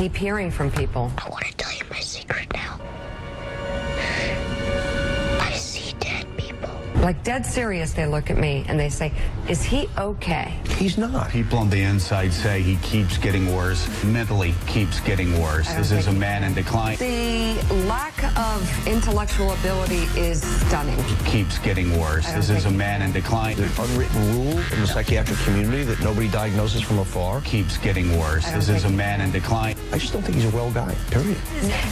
keep hearing from people. I want to tell you my secret now. I see dead people. Like dead serious, they look at me and they say, is he okay? He's not. People on the inside say he keeps getting worse, mentally keeps getting worse. This is a man in decline. The lack of intellectual ability is stunning. Keeps getting worse. This is a man in decline. There's an unwritten rule in the psychiatric community that nobody diagnoses from afar. Keeps getting worse. This is a man in decline. I just don't think he's a well guy, period.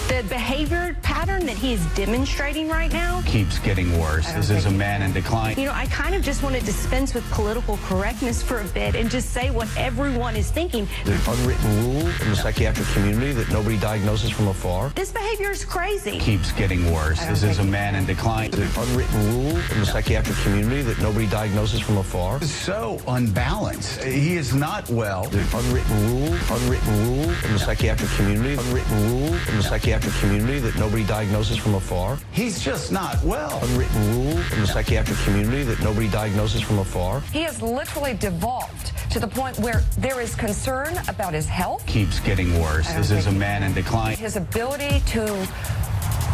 The behavior pattern that he is demonstrating right now Keeps getting worse. This is a man in decline. You know, I kind of just want to dispense with political correctness for a bit and just say what everyone is thinking. There's an unwritten rule in the psychiatric community that nobody diagnoses from afar. This behavior is crazy. Keeps getting worse. This is a man in decline. There's an unwritten rule in the psychiatric community that nobody diagnoses from afar. So unbalanced. He is not well. There's an unwritten rule in the psychiatric community, that nobody diagnoses from afar. He's just not well. Unwritten rule in the psychiatric community that nobody diagnoses from afar. He has literally devolved to the point where there is concern about his health. Keeps getting worse. This is a man in decline. His ability to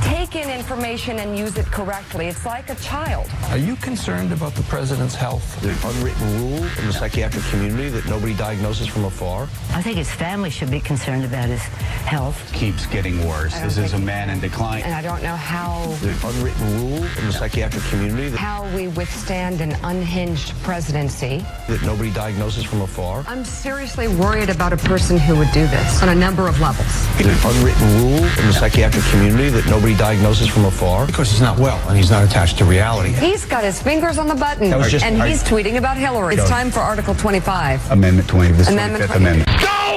take in information and use it correctly. It's like a child. Are you concerned about the president's health? There's an unwritten rule in the psychiatric community that nobody diagnoses from afar. I think his family should be concerned about his health. Keeps getting worse. This is a man in decline. And I don't know how There's an unwritten rule in the psychiatric community how we withstand an unhinged presidency. that nobody diagnoses from afar. I'm seriously worried about a person who would do this on a number of levels. There's an unwritten rule in the psychiatric community that nobody diagnoses from afar. Because he's not well and he's not attached to reality. He's got his fingers on the button, That was just- and he's tweeting about Hillary. It's time for Article 25. Amendment 20, this Amendment 25th Amendment.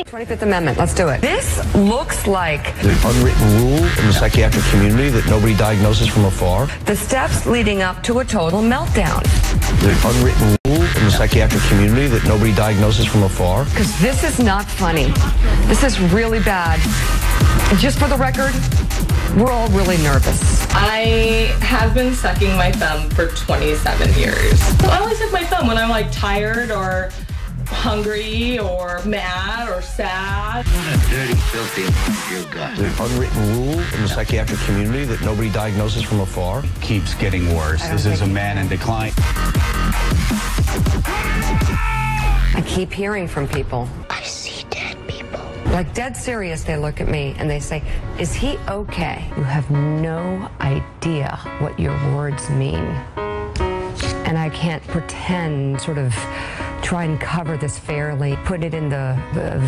25th Amendment. Let's do it. This looks like There's an unwritten rule in the psychiatric community that nobody diagnoses from afar. the steps leading up to a total meltdown. There's an unwritten rule in the psychiatric community that nobody diagnoses from afar. Because this is not funny. This is really bad. Just for the record, we're all really nervous. I have been sucking my thumb for 27 years. I only suck my thumb when I'm like tired or hungry or mad or sad. What a dirty, filthy lump you got. There's an unwritten rule in the psychiatric community that nobody diagnoses from afar. Keeps getting worse. This is a man in decline. I keep hearing from people. I see dead people. Like dead serious, they look at me and they say, is he okay? You have no idea what your words mean. And I can't pretend, sort of try and cover this fairly, put it in the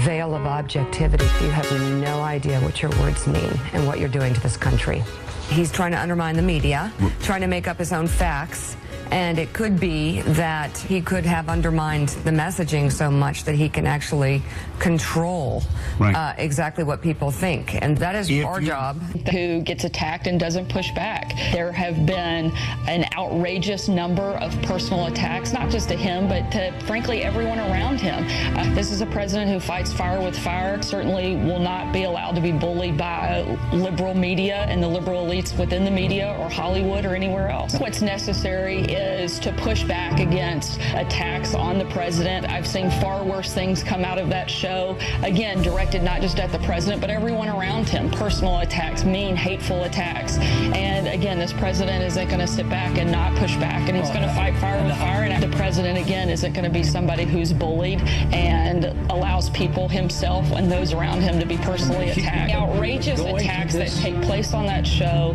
veil of objectivity. You have no idea what your words mean and what you're doing to this country. He's trying to undermine the media, trying to make up his own facts. And it could be that he could have undermined the messaging so much that he can actually control exactly what people think. And that is our job. Who gets attacked and doesn't push back. There have been an outrageous number of personal attacks, not just to him, but to, frankly, everyone around him. This is a president who fights fire with fire, certainly will not be allowed to be bullied by liberal media and the liberal elites within the media or Hollywood or anywhere else. What's necessary is to push back against attacks on the president. I've seen far worse things come out of that show, again, directed not just at the president, but everyone around him. Personal attacks, mean, hateful attacks. And again, this president isn't going to sit back and not push back, and he's going to fight fire with fire. And the president, again, isn't going to be somebody who's bullied and allows people, himself and those around him, to be personally attacked. Outrageous attacks that take place on that show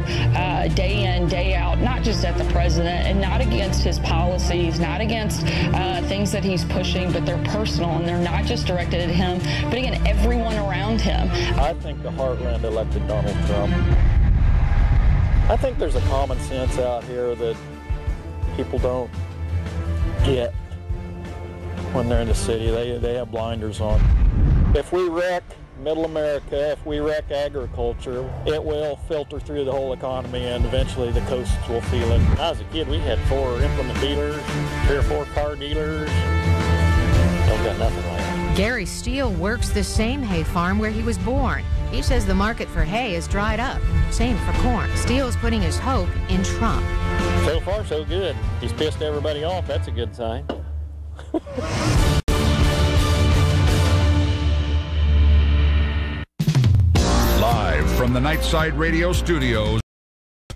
day in, day out, not just at the president and not against his policies, not against things that he's pushing, but they're personal and they're not just directed at him, but again, everyone around him. I think the heartland elected Donald Trump. I think there's a common sense out here that people don't get when they're in the city. They have blinders on. If we wreck Middle America, if we wreck agriculture, it will filter through the whole economy and eventually the coasts will feel it. When I was a kid, we had 4 implement dealers, 3 or 4 car dealers. Don't got nothing like that. Gary Steele works the same hay farm where he was born. He says the market for hay has dried up. Same for corn. Steele's putting his hope in Trump. So far, so good. He's pissed everybody off. That's a good sign. from the Nightside Radio Studios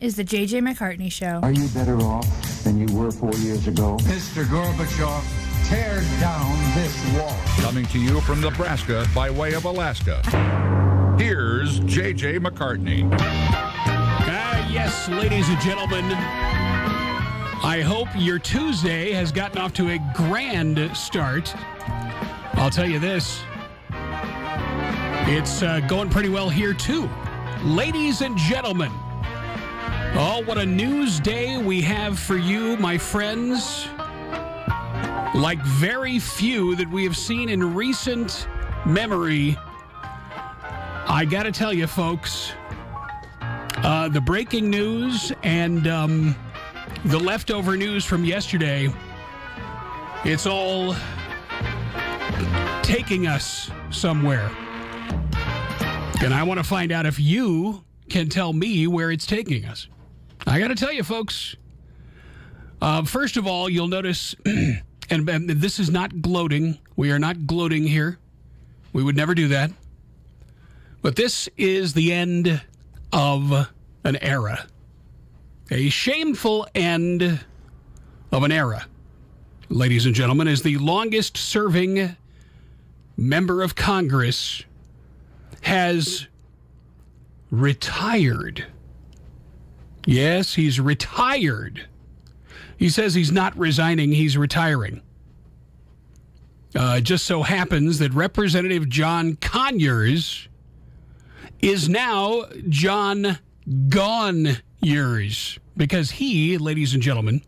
is the J.J. McCartney Show. Are you better off than you were 4 years ago? Mr. Gorbachev, tear down this wall. Coming to you from Nebraska by way of Alaska. Here's J.J. McCartney. Yes, ladies and gentlemen, I hope your Tuesday has gotten off to a grand start. I'll tell you this, it's going pretty well here, too. Ladies and gentlemen, oh, what a news day we have for you, my friends. Like very few that we have seen in recent memory. I got to tell you, folks, the breaking news and the leftover news from yesterday, it's all taking us somewhere. And I want to find out if you can tell me where it's taking us. I got to tell you, folks, first of all, you'll notice, and this is not gloating. We are not gloating here. We would never do that. But this is the end of an era. A shameful end of an era, ladies and gentlemen, as the longest serving member of Congress has retired. Yes, he's retired. He says he's not resigning, he's retiring. It just so happens that Representative John Conyers is now John GONE-yers, because he, ladies and gentlemen,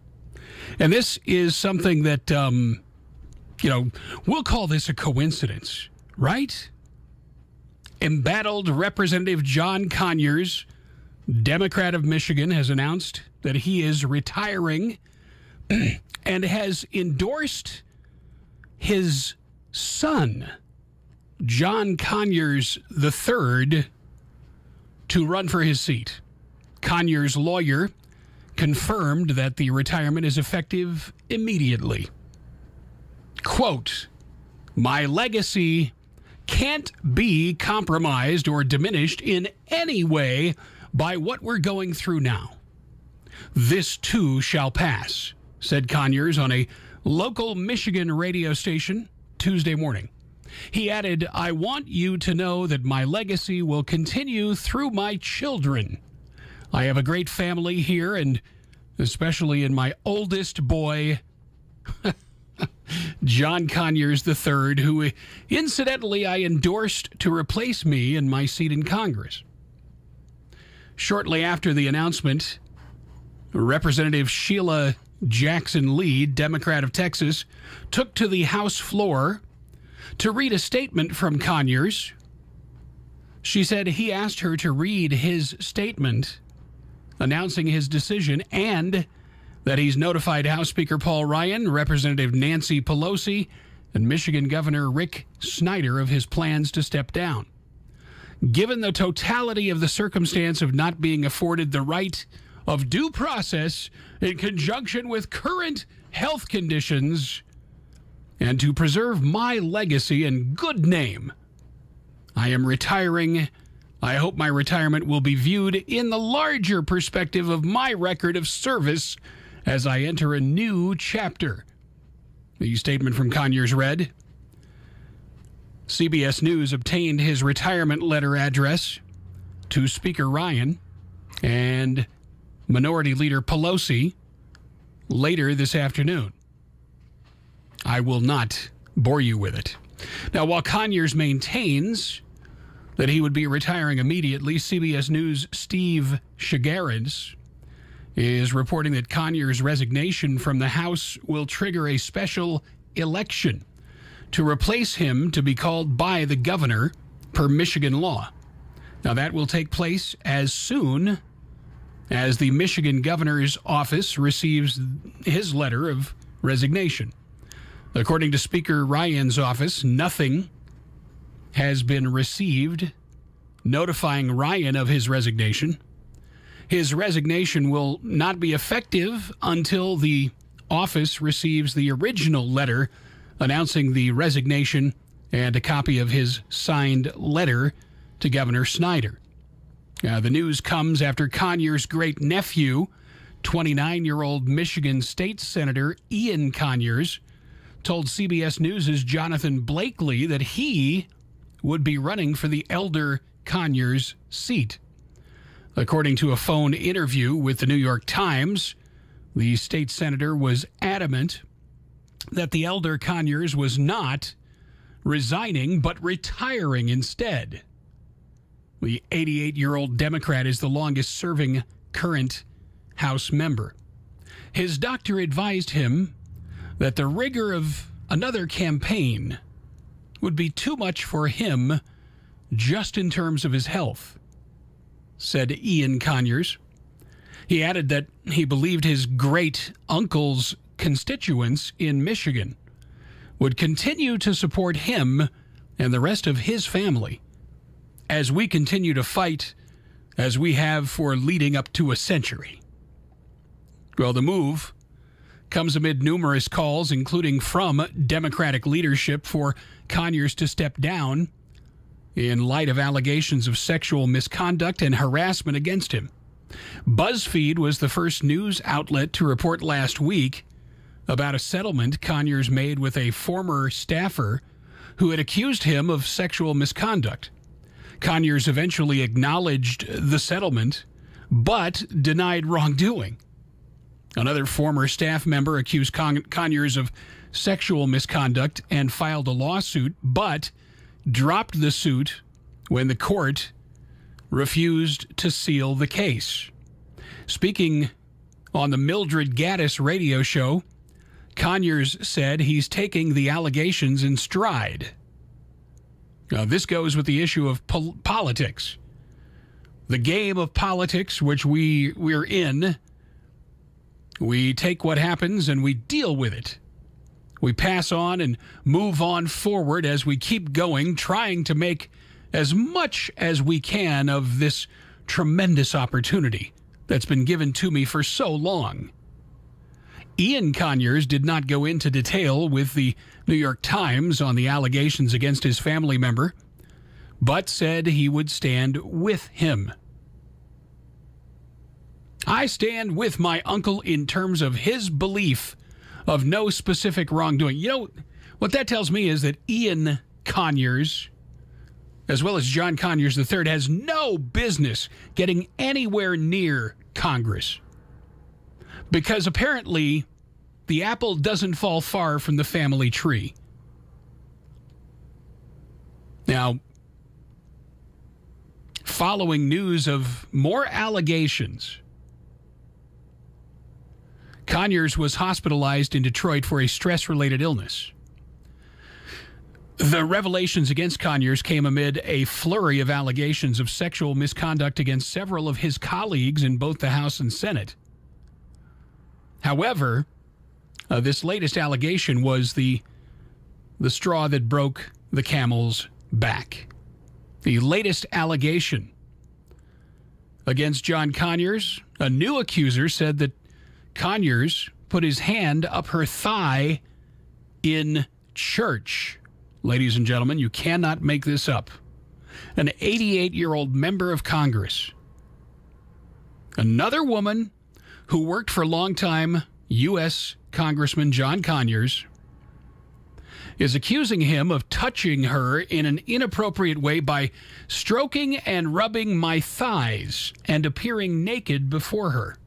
and this is something that, we'll call this a coincidence, right? Embattled Representative John Conyers, Democrat of Michigan, has announced that he is retiring and has endorsed his son, John Conyers III, to run for his seat. Conyers' lawyer confirmed that the retirement is effective immediately. Quote, "My legacy can't be compromised or diminished in any way by what we're going through now. This too shall pass," said Conyers on a local Michigan radio station Tuesday morning. He added, "I want you to know that my legacy will continue through my children. I have a great family here, and especially in my oldest boy, John Conyers III, who incidentally I endorsed to replace me in my seat in Congress." Shortly after the announcement, Representative Sheila Jackson Lee, Democrat of Texas, took to the House floor to read a statement from Conyers. She said he asked her to read his statement announcing his decision and that he's notified House Speaker Paul Ryan, Representative Nancy Pelosi, and Michigan Governor Rick Snyder of his plans to step down. Given the totality of the circumstance of not being afforded the right of due process in conjunction with current health conditions, and to preserve my legacy and good name, I am retiring. I hope my retirement will be viewed in the larger perspective of my record of service as I enter a new chapter. The statement from Conyers read, CBS News obtained his retirement letter address to Speaker Ryan and Minority Leader Pelosi later this afternoon. I will not bore you with it. Now, while Conyers maintains that he would be retiring immediately, CBS News' Steve Shigaris is reporting that Conyers' resignation from the House will trigger a special election to replace him to be called by the governor per Michigan law. Now, that will take place as soon as the Michigan governor's office receives his letter of resignation. According to Speaker Ryan's office, nothing has been received notifying Ryan of his resignation. His resignation will not be effective until the office receives the original letter announcing the resignation and a copy of his signed letter to Governor Snyder. The news comes after Conyers' great-nephew, 29-year-old Michigan State Senator Ian Conyers, told CBS News' Jonathan Blakely that he would be running for the elder Conyers seat. According to a phone interview with the New York Times, the state senator was adamant that the elder Conyers was not resigning but retiring instead. The 88-year-old Democrat is the longest-serving current House member. His doctor advised him that the rigor of another campaign would be too much for him just in terms of his health, said Ian Conyers. He added that he believed his great-uncle's constituents in Michigan would continue to support him and the rest of his family as we continue to fight as we have for leading up to a century. Well, the move comes amid numerous calls, including from Democratic leadership, for Conyers to step down in light of allegations of sexual misconduct and harassment against him. BuzzFeed was the first news outlet to report last week about a settlement Conyers made with a former staffer who had accused him of sexual misconduct. Conyers eventually acknowledged the settlement, but denied wrongdoing. Another former staff member accused Conyers of sexual misconduct and filed a lawsuit, but dropped the suit when the court refused to seal the case. Speaking on the Mildred Gaddis radio show, Conyers said he's taking the allegations in stride. Now, this goes with the issue of politics. The game of politics, which we're in, we take what happens and we deal with it. We pass on and move on forward as we keep going, trying to make as much as we can of this tremendous opportunity that's been given to me for so long. Ian Conyers did not go into detail with the New York Times on the allegations against his family member, but said he would stand with him. I stand with my uncle in terms of his belief of no specific wrongdoing. You know, what that tells me is that Ian Conyers, as well as John Conyers III, has no business getting anywhere near Congress. Because apparently the apple doesn't fall far from the family tree. Now, following news of more allegations, Conyers was hospitalized in Detroit for a stress-related illness. The revelations against Conyers came amid a flurry of allegations of sexual misconduct against several of his colleagues in both the House and Senate. However, this latest allegation was the straw that broke the camel's back. The latest allegation against John Conyers, a new accuser said that Conyers put his hand up her thigh in church. Ladies and gentlemen, you cannot make this up. An 88-year-old member of Congress, another woman who worked for longtime U.S. Congressman John Conyers, is accusing him of touching her in an inappropriate way by stroking and rubbing my thighs and appearing naked before her.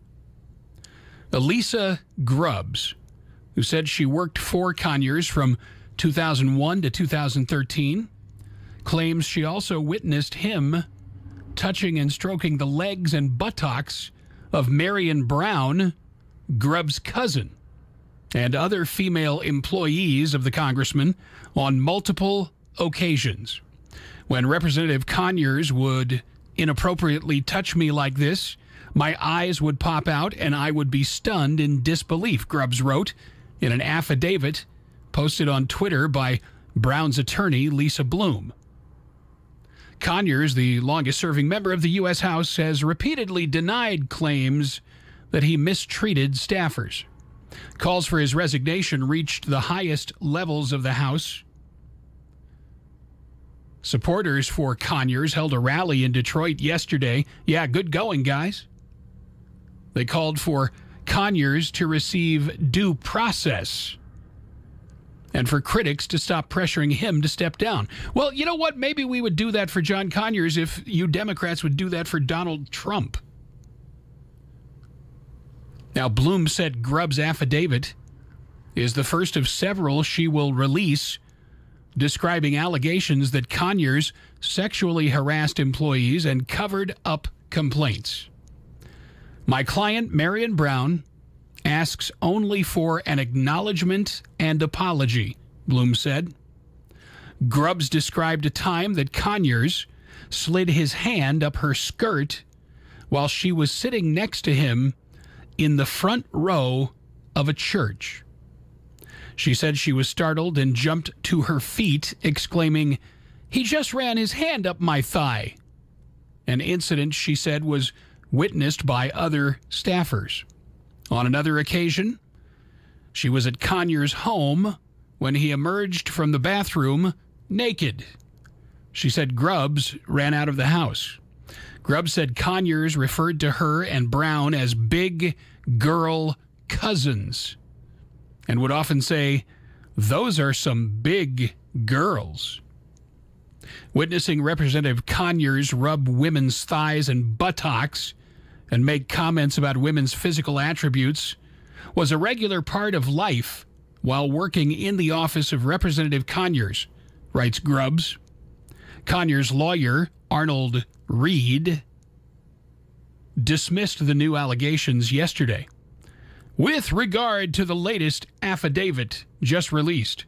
Elisa Grubbs, who said she worked for Conyers from 2001 to 2013, claims she also witnessed him touching and stroking the legs and buttocks of Marion Brown, Grubbs' cousin, and other female employees of the congressman on multiple occasions. When Representative Conyers would inappropriately touch me like this, my eyes would pop out and I would be stunned in disbelief, Grubbs wrote in an affidavit posted on Twitter by Brown's attorney, Lisa Bloom. Conyers, the longest-serving member of the U.S. House, has repeatedly denied claims that he mistreated staffers. Calls for his resignation reached the highest levels of the House. Supporters for Conyers held a rally in Detroit yesterday. Yeah, good going, guys. They called for Conyers to receive due process and for critics to stop pressuring him to step down. Well, you know what? Maybe we would do that for John Conyers if you Democrats would do that for Donald Trump. Now, Bloom said Grubb's affidavit is the first of several she will release describing allegations that Conyers sexually harassed employees and covered up complaints. My client, Marion Brown, asks only for an acknowledgement and apology, Bloom said. Grubbs described a time that Conyers slid his hand up her skirt while she was sitting next to him in the front row of a church. She said she was startled and jumped to her feet, exclaiming, "He just ran his hand up my thigh." An incident, she said, was witnessed by other staffers. On another occasion, she was at Conyers' home when he emerged from the bathroom naked. She said Grubbs ran out of the house. Grubbs said Conyers referred to her and Brown as big girl cousins and would often say, "Those are some big girls." Witnessing Representative Conyers rub women's thighs and buttocks and make comments about women's physical attributes was a regular part of life while working in the office of Representative Conyers, writes Grubbs. Conyers' lawyer, Arnold Reed, dismissed the new allegations yesterday. With regard to the latest affidavit just released,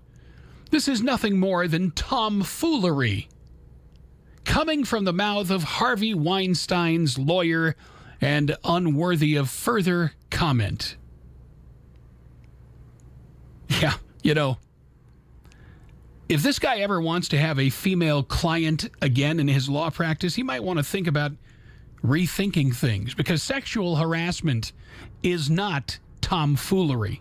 this is nothing more than tomfoolery coming from the mouth of Harvey Weinstein's lawyer and unworthy of further comment. Yeah, you know, if this guy ever wants to have a female client again in his law practice, he might want to think about rethinking things, because sexual harassment is not tomfoolery.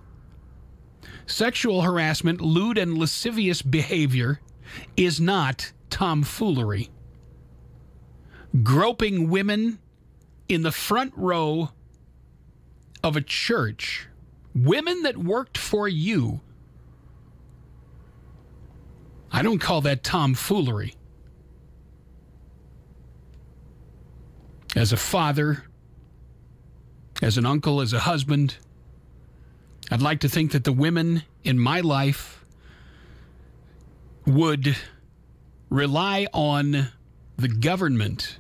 Sexual harassment, lewd and lascivious behavior is not tomfoolery. Groping women in the front row of a church, women that worked for you, I don't call that tomfoolery. As a father, as an uncle, as a husband, I'd like to think that the women in my life would rely on the government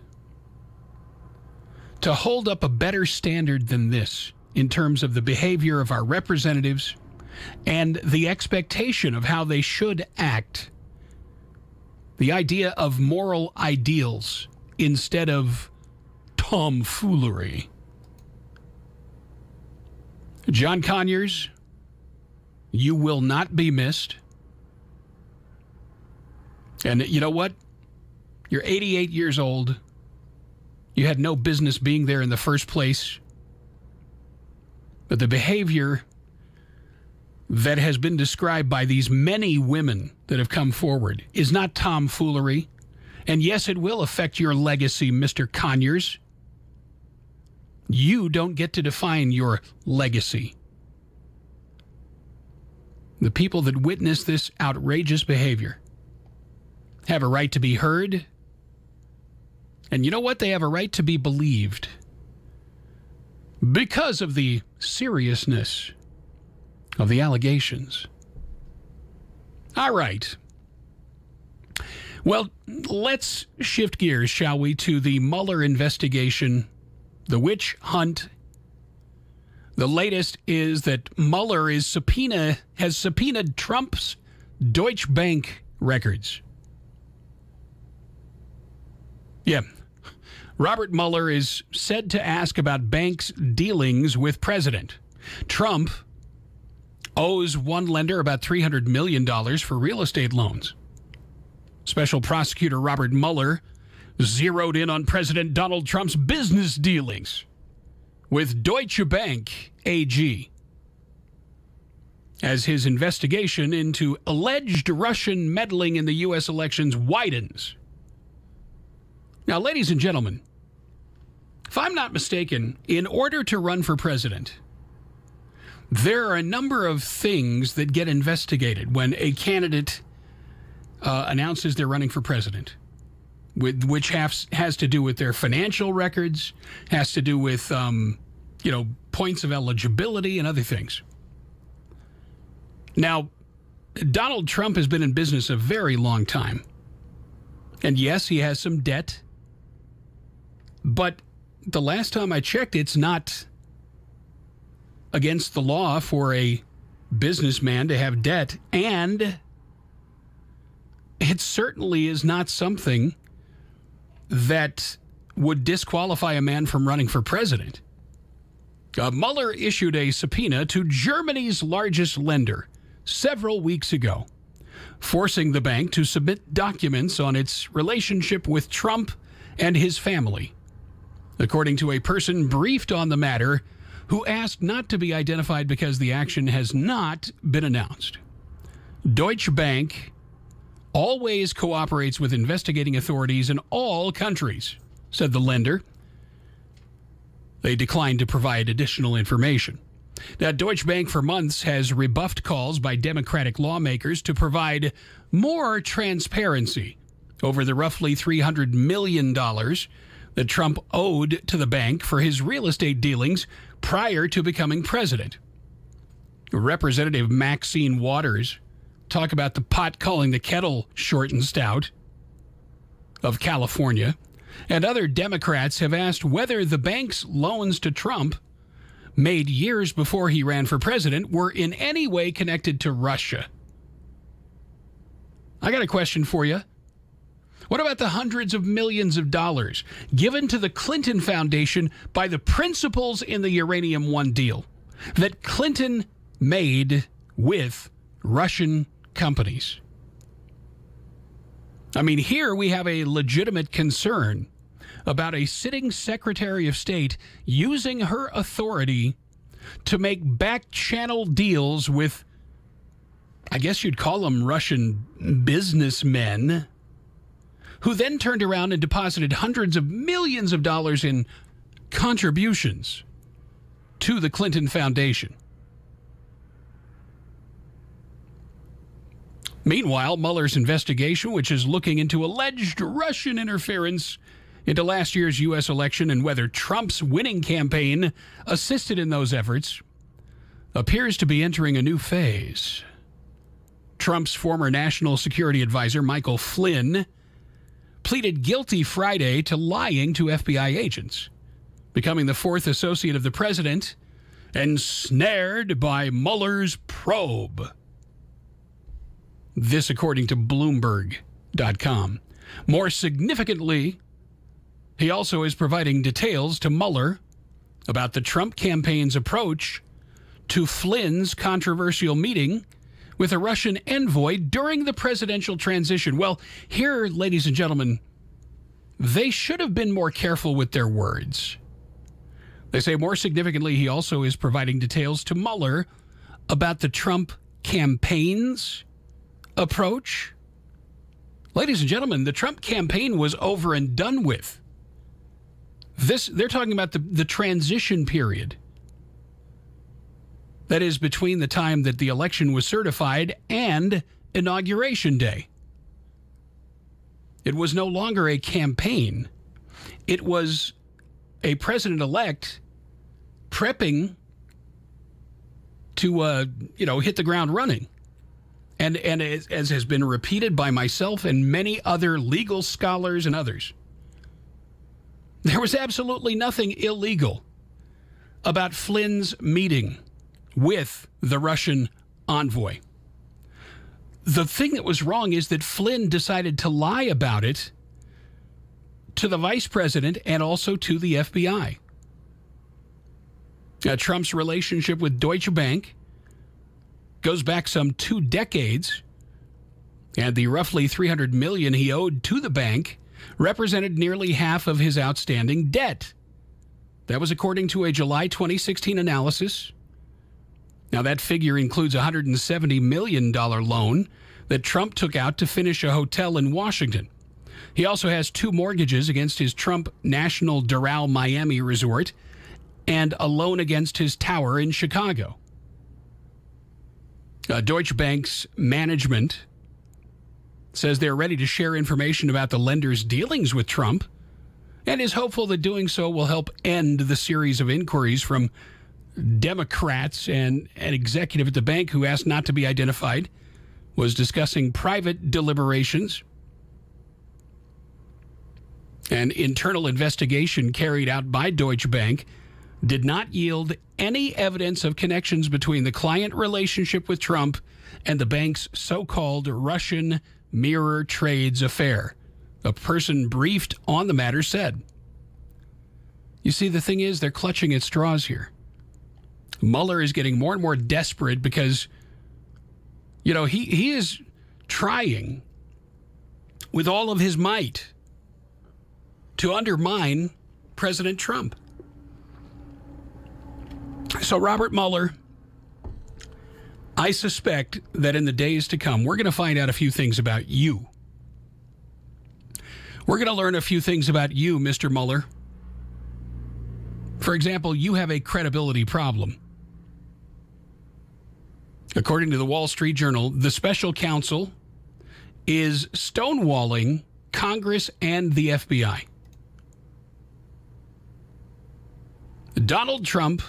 to hold up a better standard than this in terms of the behavior of our representatives and the expectation of how they should act. The idea of moral ideals instead of tomfoolery. John Conyers, you will not be missed. And you know what? You're 88 years old. You had no business being there in the first place. But the behavior that has been described by these many women that have come forward is not tomfoolery. And yes, it will affect your legacy, Mr. Conyers. You don't get to define your legacy. The people that witness this outrageous behavior have a right to be heard. And you know what? They have a right to be believed because of the seriousness of the allegations. All right. Well, let's shift gears, shall we, to the Mueller investigation, the witch hunt. The latest is that Mueller has subpoenaed Trump's Deutsche Bank records. Yeah. Robert Mueller is said to ask about banks' dealings with President Trump. Owes one lender about $300 million for real estate loans. Special prosecutor Robert Mueller zeroed in on President Donald Trump's business dealings with Deutsche Bank AG as his investigation into alleged Russian meddling in the U.S. elections widens. Now, ladies and gentlemen, if I'm not mistaken, in order to run for president, there are a number of things that get investigated when a candidate announces they're running for president, which has to do with their financial records, has to do with, points of eligibility and other things. Now, Donald Trump has been in business a very long time. And yes, he has some debt. But the last time I checked, it's not against the law for a businessman to have debt. And it certainly is not something that would disqualify a man from running for president. Mueller issued a subpoena to Germany's largest lender several weeks ago, forcing the bank to submit documents on its relationship with Trump and his family, according to a person briefed on the matter who asked not to be identified because the action has not been announced. Deutsche Bank always cooperates with investigating authorities in all countries, said the lender. They declined to provide additional information. Now, Deutsche Bank for months has rebuffed calls by Democratic lawmakers to provide more transparency over the roughly $300 million that Trump owed to the bank for his real estate dealings prior to becoming president. Representative Maxine Waters talk about the pot calling the kettle short and stout of California, and other Democrats have asked whether the bank's loans to Trump, made years before he ran for president, were in any way connected to Russia. I got a question for you. What about the hundreds of millions of dollars given to the Clinton Foundation by the principals in the Uranium One deal that Clinton made with Russian companies? I mean, here we have a legitimate concern about a sitting Secretary of State using her authority to make back-channel deals with, I guess you'd call them Russian businessmen, who then turned around and deposited hundreds of millions of dollars in contributions to the Clinton Foundation. Meanwhile, Mueller's investigation, which is looking into alleged Russian interference into last year's U.S. election and whether Trump's winning campaign assisted in those efforts, appears to be entering a new phase. Trump's former national security advisor, Michael Flynn, pleaded guilty Friday to lying to FBI agents, becoming the fourth associate of the president ensnared by Mueller's probe. This according to Bloomberg.com. More significantly, he also is providing details to Mueller about the Trump campaign's approach to Flynn's controversial meeting with a Russian envoy during the presidential transition. Well, here, ladies and gentlemen, they should have been more careful with their words. They say more significantly, he also is providing details to Mueller about the Trump campaign's approach. Ladies and gentlemen, the Trump campaign was over and done with. They're talking about the transition period. That is between the time that the election was certified and Inauguration Day. It was no longer a campaign. It was a president-elect prepping to, hit the ground running. And as has been repeated by myself and many other legal scholars and others, there was absolutely nothing illegal about Flynn's meeting with the Russian envoy. The thing that was wrong is that Flynn decided to lie about it to the vice president and also to the FBI. Trump's relationship with Deutsche Bank goes back some 2 decades, and the roughly $300 million he owed to the bank represented nearly half of his outstanding debt. That was according to a July 2016 analysis. Now, that figure includes a $170 million loan that Trump took out to finish a hotel in Washington. He also has 2 mortgages against his Trump National Doral Miami resort and a loan against his tower in Chicago. Deutsche Bank's management says they're ready to share information about the lender's dealings with Trump and is hopeful that doing so will help end the series of inquiries from Democrats. And an executive at the bank who asked not to be identified was discussing private deliberations. An internal investigation carried out by Deutsche Bank did not yield any evidence of connections between the client relationship with Trump and the bank's so-called Russian mirror trades affair. A person briefed on the matter said. You see, the thing is, they're clutching at straws here. Mueller is getting more and more desperate because, he is trying with all of his might to undermine President Trump. So Robert Mueller, I suspect that in the days to come, we're going to find out a few things about you. We're going to learn a few things about you, Mr. Mueller. For example, you have a credibility problem. According to the Wall Street Journal, the special counsel is stonewalling Congress and the FBI. Donald Trump,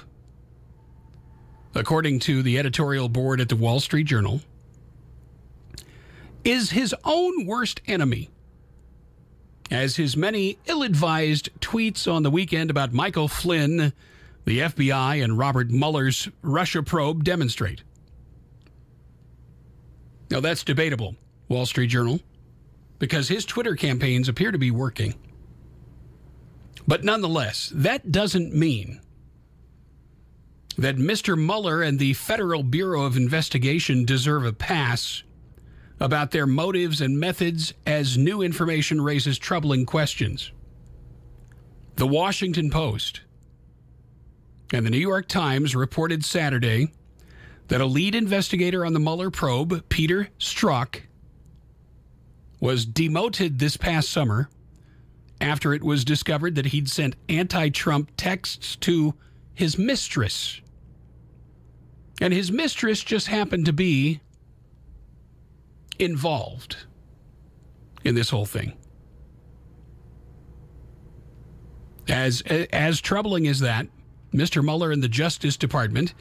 according to the editorial board at the Wall Street Journal, is his own worst enemy, as his many ill-advised tweets on the weekend about Michael Flynn, the FBI, and Robert Mueller's Russia probe demonstrate. Now, that's debatable, Wall Street Journal, because his Twitter campaigns appear to be working. But nonetheless, that doesn't mean that Mr. Mueller and the Federal Bureau of Investigation deserve a pass about their motives and methods as new information raises troubling questions. The Washington Post and the New York Times reported Saturday that a lead investigator on the Mueller probe, Peter Strzok, was demoted this past summer after it was discovered that he'd sent anti-Trump texts to his mistress. And his mistress just happened to be involved in this whole thing. As troubling as that, Mr. Mueller and the Justice Department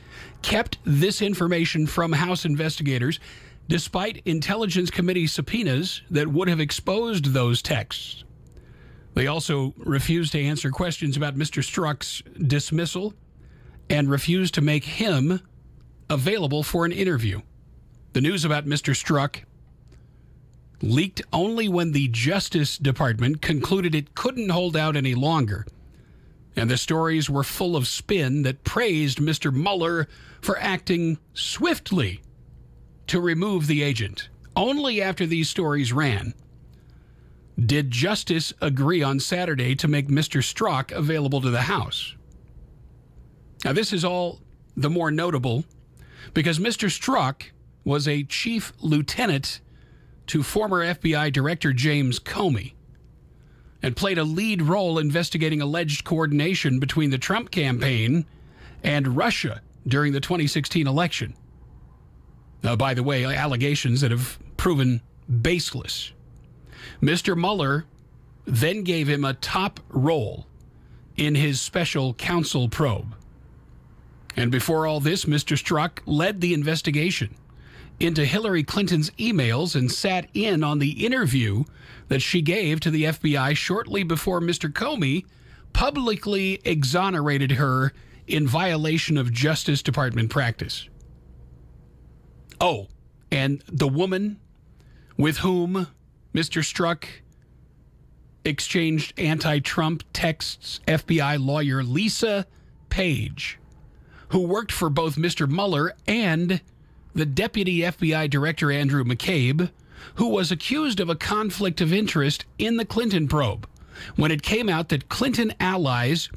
kept this information from House investigators despite Intelligence Committee subpoenas that would have exposed those texts. They also refused to answer questions about Mr. Strzok's dismissal and refused to make him available for an interview. The news about Mr. Strzok leaked only when the Justice Department concluded it couldn't hold out any longer. And the stories were full of spin that praised Mr. Mueller for acting swiftly to remove the agent. Only after these stories ran did Justice agree on Saturday to make Mr. Strzok available to the House. Now, this is all the more notable because Mr. Strzok was a chief lieutenant to former FBI Director James Comey and played a lead role investigating alleged coordination between the Trump campaign and Russia during the 2016 election. By the way, allegations that have proven baseless. Mr. Mueller then gave him a top role in his special counsel probe. And before all this, Mr. Strzok led the investigation into Hillary Clinton's emails and sat in on the interview that she gave to the FBI shortly before Mr. Comey publicly exonerated her in violation of Justice Department practice. Oh, and the woman with whom Mr. Strzok exchanged anti-Trump texts, FBI lawyer Lisa Page, who worked for both Mr. Mueller and the Deputy FBI Director Andrew McCabe, who was accused of a conflict of interest in the Clinton probe when it came out that Clinton allies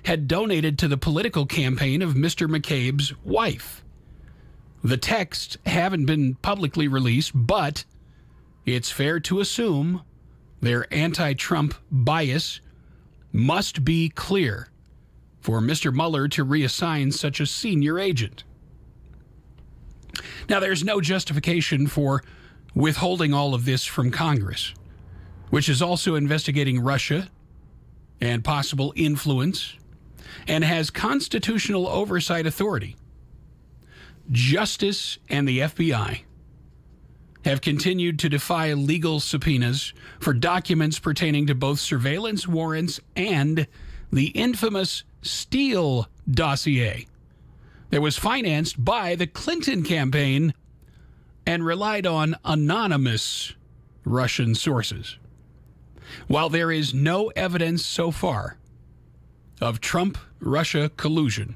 had donated to the political campaign of Mr. McCabe's wife. The texts haven't been publicly released, but it's fair to assume Their anti-Trump bias must be clear for Mr. Mueller to reassign such a senior agent. Now, there's no justification for withholding all of this from Congress, which is also investigating Russia and possible influence and has constitutional oversight authority. Justice and the FBI have continued to defy legal subpoenas for documents pertaining to both surveillance warrants and the infamous Steele dossier that was financed by the Clinton campaign and relied on anonymous Russian sources. While there is no evidence so far of Trump-Russia collusion,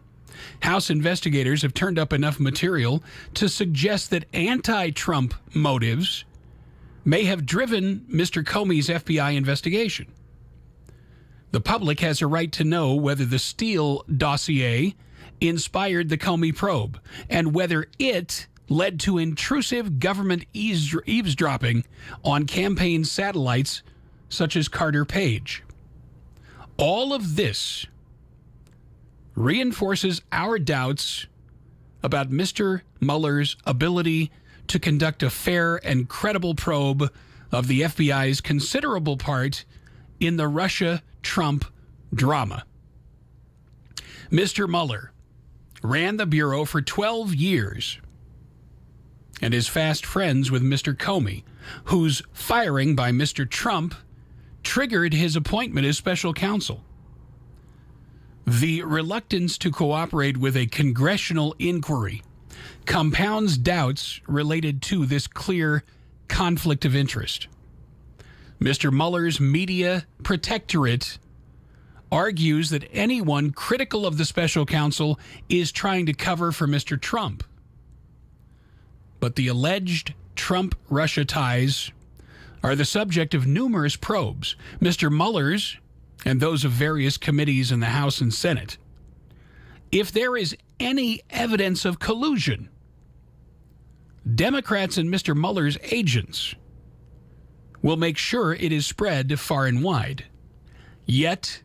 House investigators have turned up enough material to suggest that anti-Trump motives may have driven Mr. Comey's FBI investigation. The public has a right to know whether the Steele dossier inspired the Comey probe and whether it led to intrusive government eavesdropping on campaign satellites such as Carter Page. All of this reinforces our doubts about Mr. Mueller's ability to conduct a fair and credible probe of the FBI's considerable part in the Russia-Trump drama. Mr. Mueller ran the Bureau for 12 years and is fast friends with Mr. Comey, whose firing by Mr. Trump triggered his appointment as special counsel. The reluctance to cooperate with a congressional inquiry compounds doubts related to this clear conflict of interest. Mr. Mueller's media protectorate argues that anyone critical of the special counsel is trying to cover for Mr. Trump. But the alleged Trump-Russia ties are the subject of numerous probes, Mr. Mueller's and those of various committees in the House and Senate. If there is any evidence of collusion, Democrats and Mr. Mueller's agents will make sure it is spread far and wide. Yet,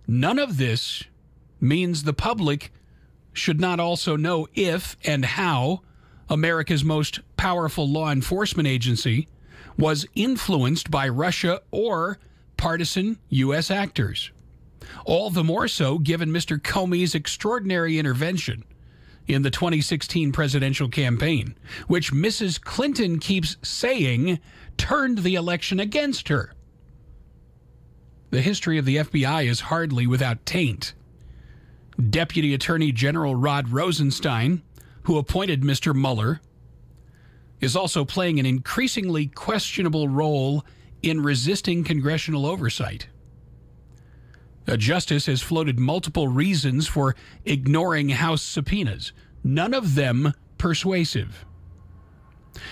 none of this means the public should not also know if and how America's most powerful law enforcement agency was influenced by Russia or partisan U.S. actors. All the more so given Mr. Comey's extraordinary intervention in the 2016 presidential campaign, which Mrs. Clinton keeps saying turned the election against her. The history of the FBI is hardly without taint. Deputy Attorney General Rod Rosenstein, who appointed Mr. Mueller, is also playing an increasingly questionable role in resisting congressional oversight. A justice has floated multiple reasons for ignoring House subpoenas, none of them persuasive.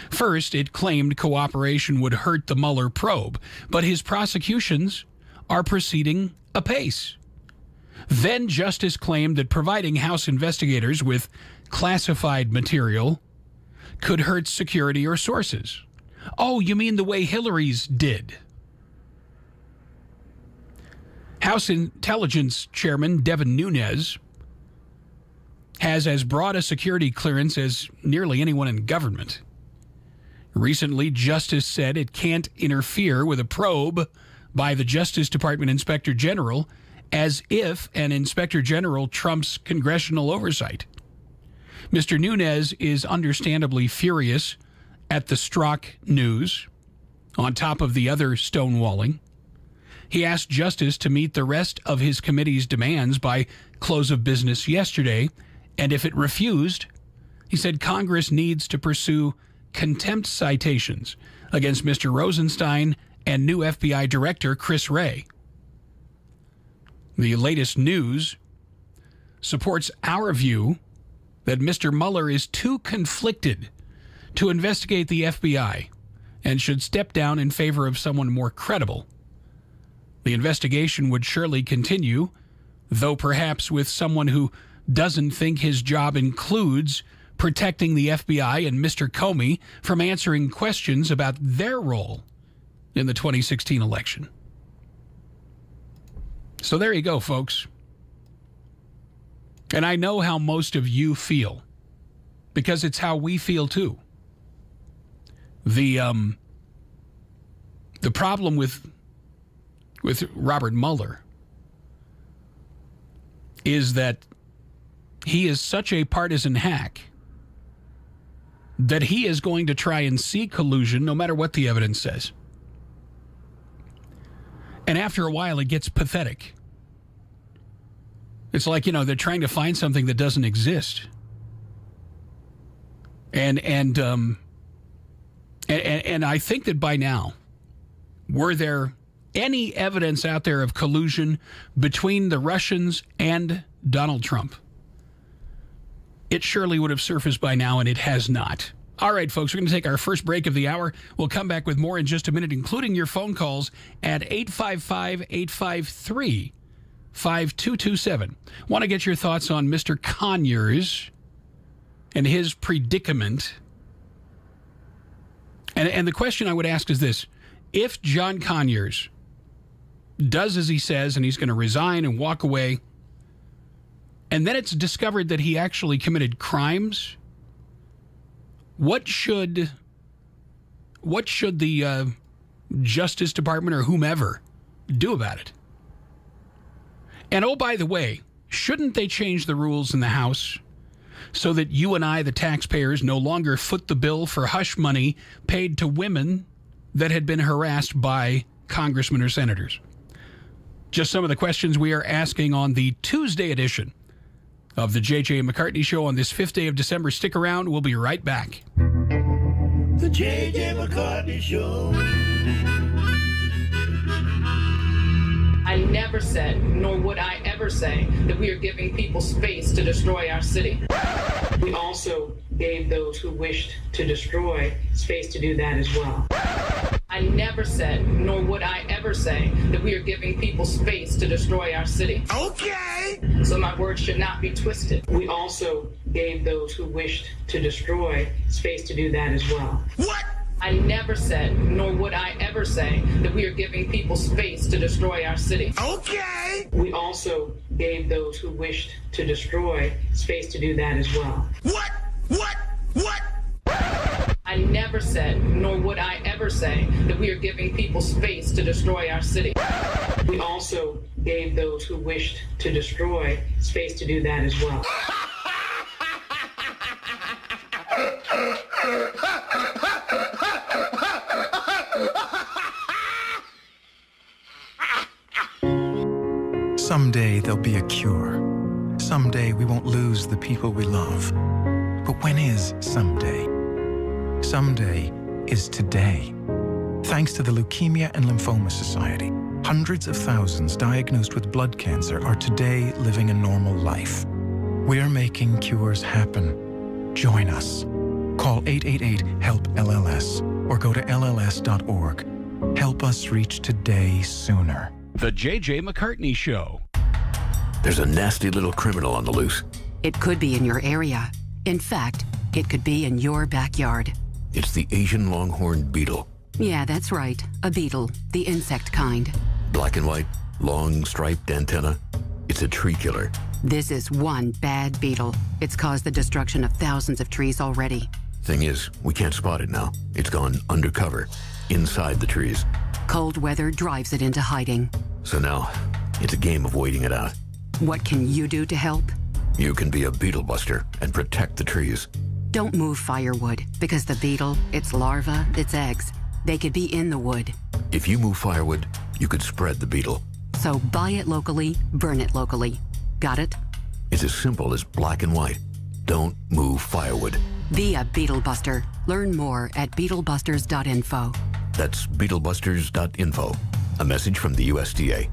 First, it claimed cooperation would hurt the Mueller probe, but his prosecutions are proceeding apace. Then justice claimed that providing House investigators with classified material could hurt security or sources. Oh, you mean the way Hillary's did? House Intelligence Chairman Devin Nunes has as broad a security clearance as nearly anyone in government. Recently, Justice said it can't interfere with a probe by the Justice Department Inspector General as if an Inspector General trumps congressional oversight. Mr. Nunes is understandably furious at the Strzok news, on top of the other stonewalling. He asked Justice to meet the rest of his committee's demands by close of business yesterday, and if it refused, he said Congress needs to pursue contempt citations against Mr. Rosenstein and new FBI Director Chris Wray. The latest news supports our view that Mr. Mueller is too conflicted to investigate the FBI and should step down in favor of someone more credible. The investigation would surely continue, though perhaps with someone who doesn't think his job includes protecting the FBI and Mr. Comey from answering questions about their role in the 2016 election. So there you go, folks. And I know how most of you feel, because it's how we feel too. The problem with Robert Mueller is that he is such a partisan hack that he is going to try and see collusion no matter what the evidence says. And after a while, it gets pathetic. It's like, they're trying to find something that doesn't exist. And I think that by now, were there any evidence out there of collusion between the Russians and Donald Trump, it surely would have surfaced by now, and it has not. All right, folks, we're going to take our first break of the hour. We'll come back with more in just a minute, including your phone calls at 855-853-5227. Want to get your thoughts on Mr. Conyers and his predicament. And the question I would ask is this. If John Conyers does as he says, and he's going to resign and walk away, and then it's discovered that he actually committed crimes, what should the Justice Department or whomever do about it? And oh, by the way, shouldn't they change the rules in the House so that you and I, the taxpayers, no longer foot the bill for hush money paid to women that had been harassed by congressmen or senators? Just some of the questions we are asking on the Tuesday edition of the J.J. McCartney Show on this 5th day of December. Stick around. We'll be right back. The J.J. McCartney Show. I never said, nor would I ever say, that we are giving people space to destroy our city. We also gave those who wished to destroy space to do that as well. I never said, nor would I ever say, that we are giving people space to destroy our city. Okay! So my words should not be twisted. We also gave those who wished to destroy space to do that as well. What? I never said, nor would I ever say, that we are giving people space to destroy our city. Okay! We also gave those who wished to destroy space to do that as well. What? What? What? I never said, nor would I ever say, that we are giving people space to destroy our city. We also gave those who wished to destroy space to do that as well. Someday there'll be a cure. Someday we won't lose the people we love. But when is someday? Someday is today. Thanks to the Leukemia and Lymphoma Society, hundreds of thousands diagnosed with blood cancer are today living a normal life. We're making cures happen. Join us. Call 888-HELP-LLS or go to lls.org. Help us reach today sooner. The J.J. McCartney Show. There's a nasty little criminal on the loose. It could be in your area. In fact, it could be in your backyard. It's the Asian longhorn beetle. Yeah, that's right. A beetle, the insect kind. Black and white, long striped antenna. It's a tree killer. This is one bad beetle. It's caused the destruction of thousands of trees already. Thing is, we can't spot it now. It's gone undercover, inside the trees. Cold weather drives it into hiding. So now, it's a game of waiting it out. What can you do to help? You can be a beetle buster and protect the trees. Don't move firewood, because the beetle, its larvae, its eggs, they could be in the wood. If you move firewood, you could spread the beetle. So buy it locally, burn it locally. Got it? It's as simple as black and white. Don't move firewood. Be a beetle buster. Learn more at beetlebusters.info. That's beetlebusters.info. A message from the USDA.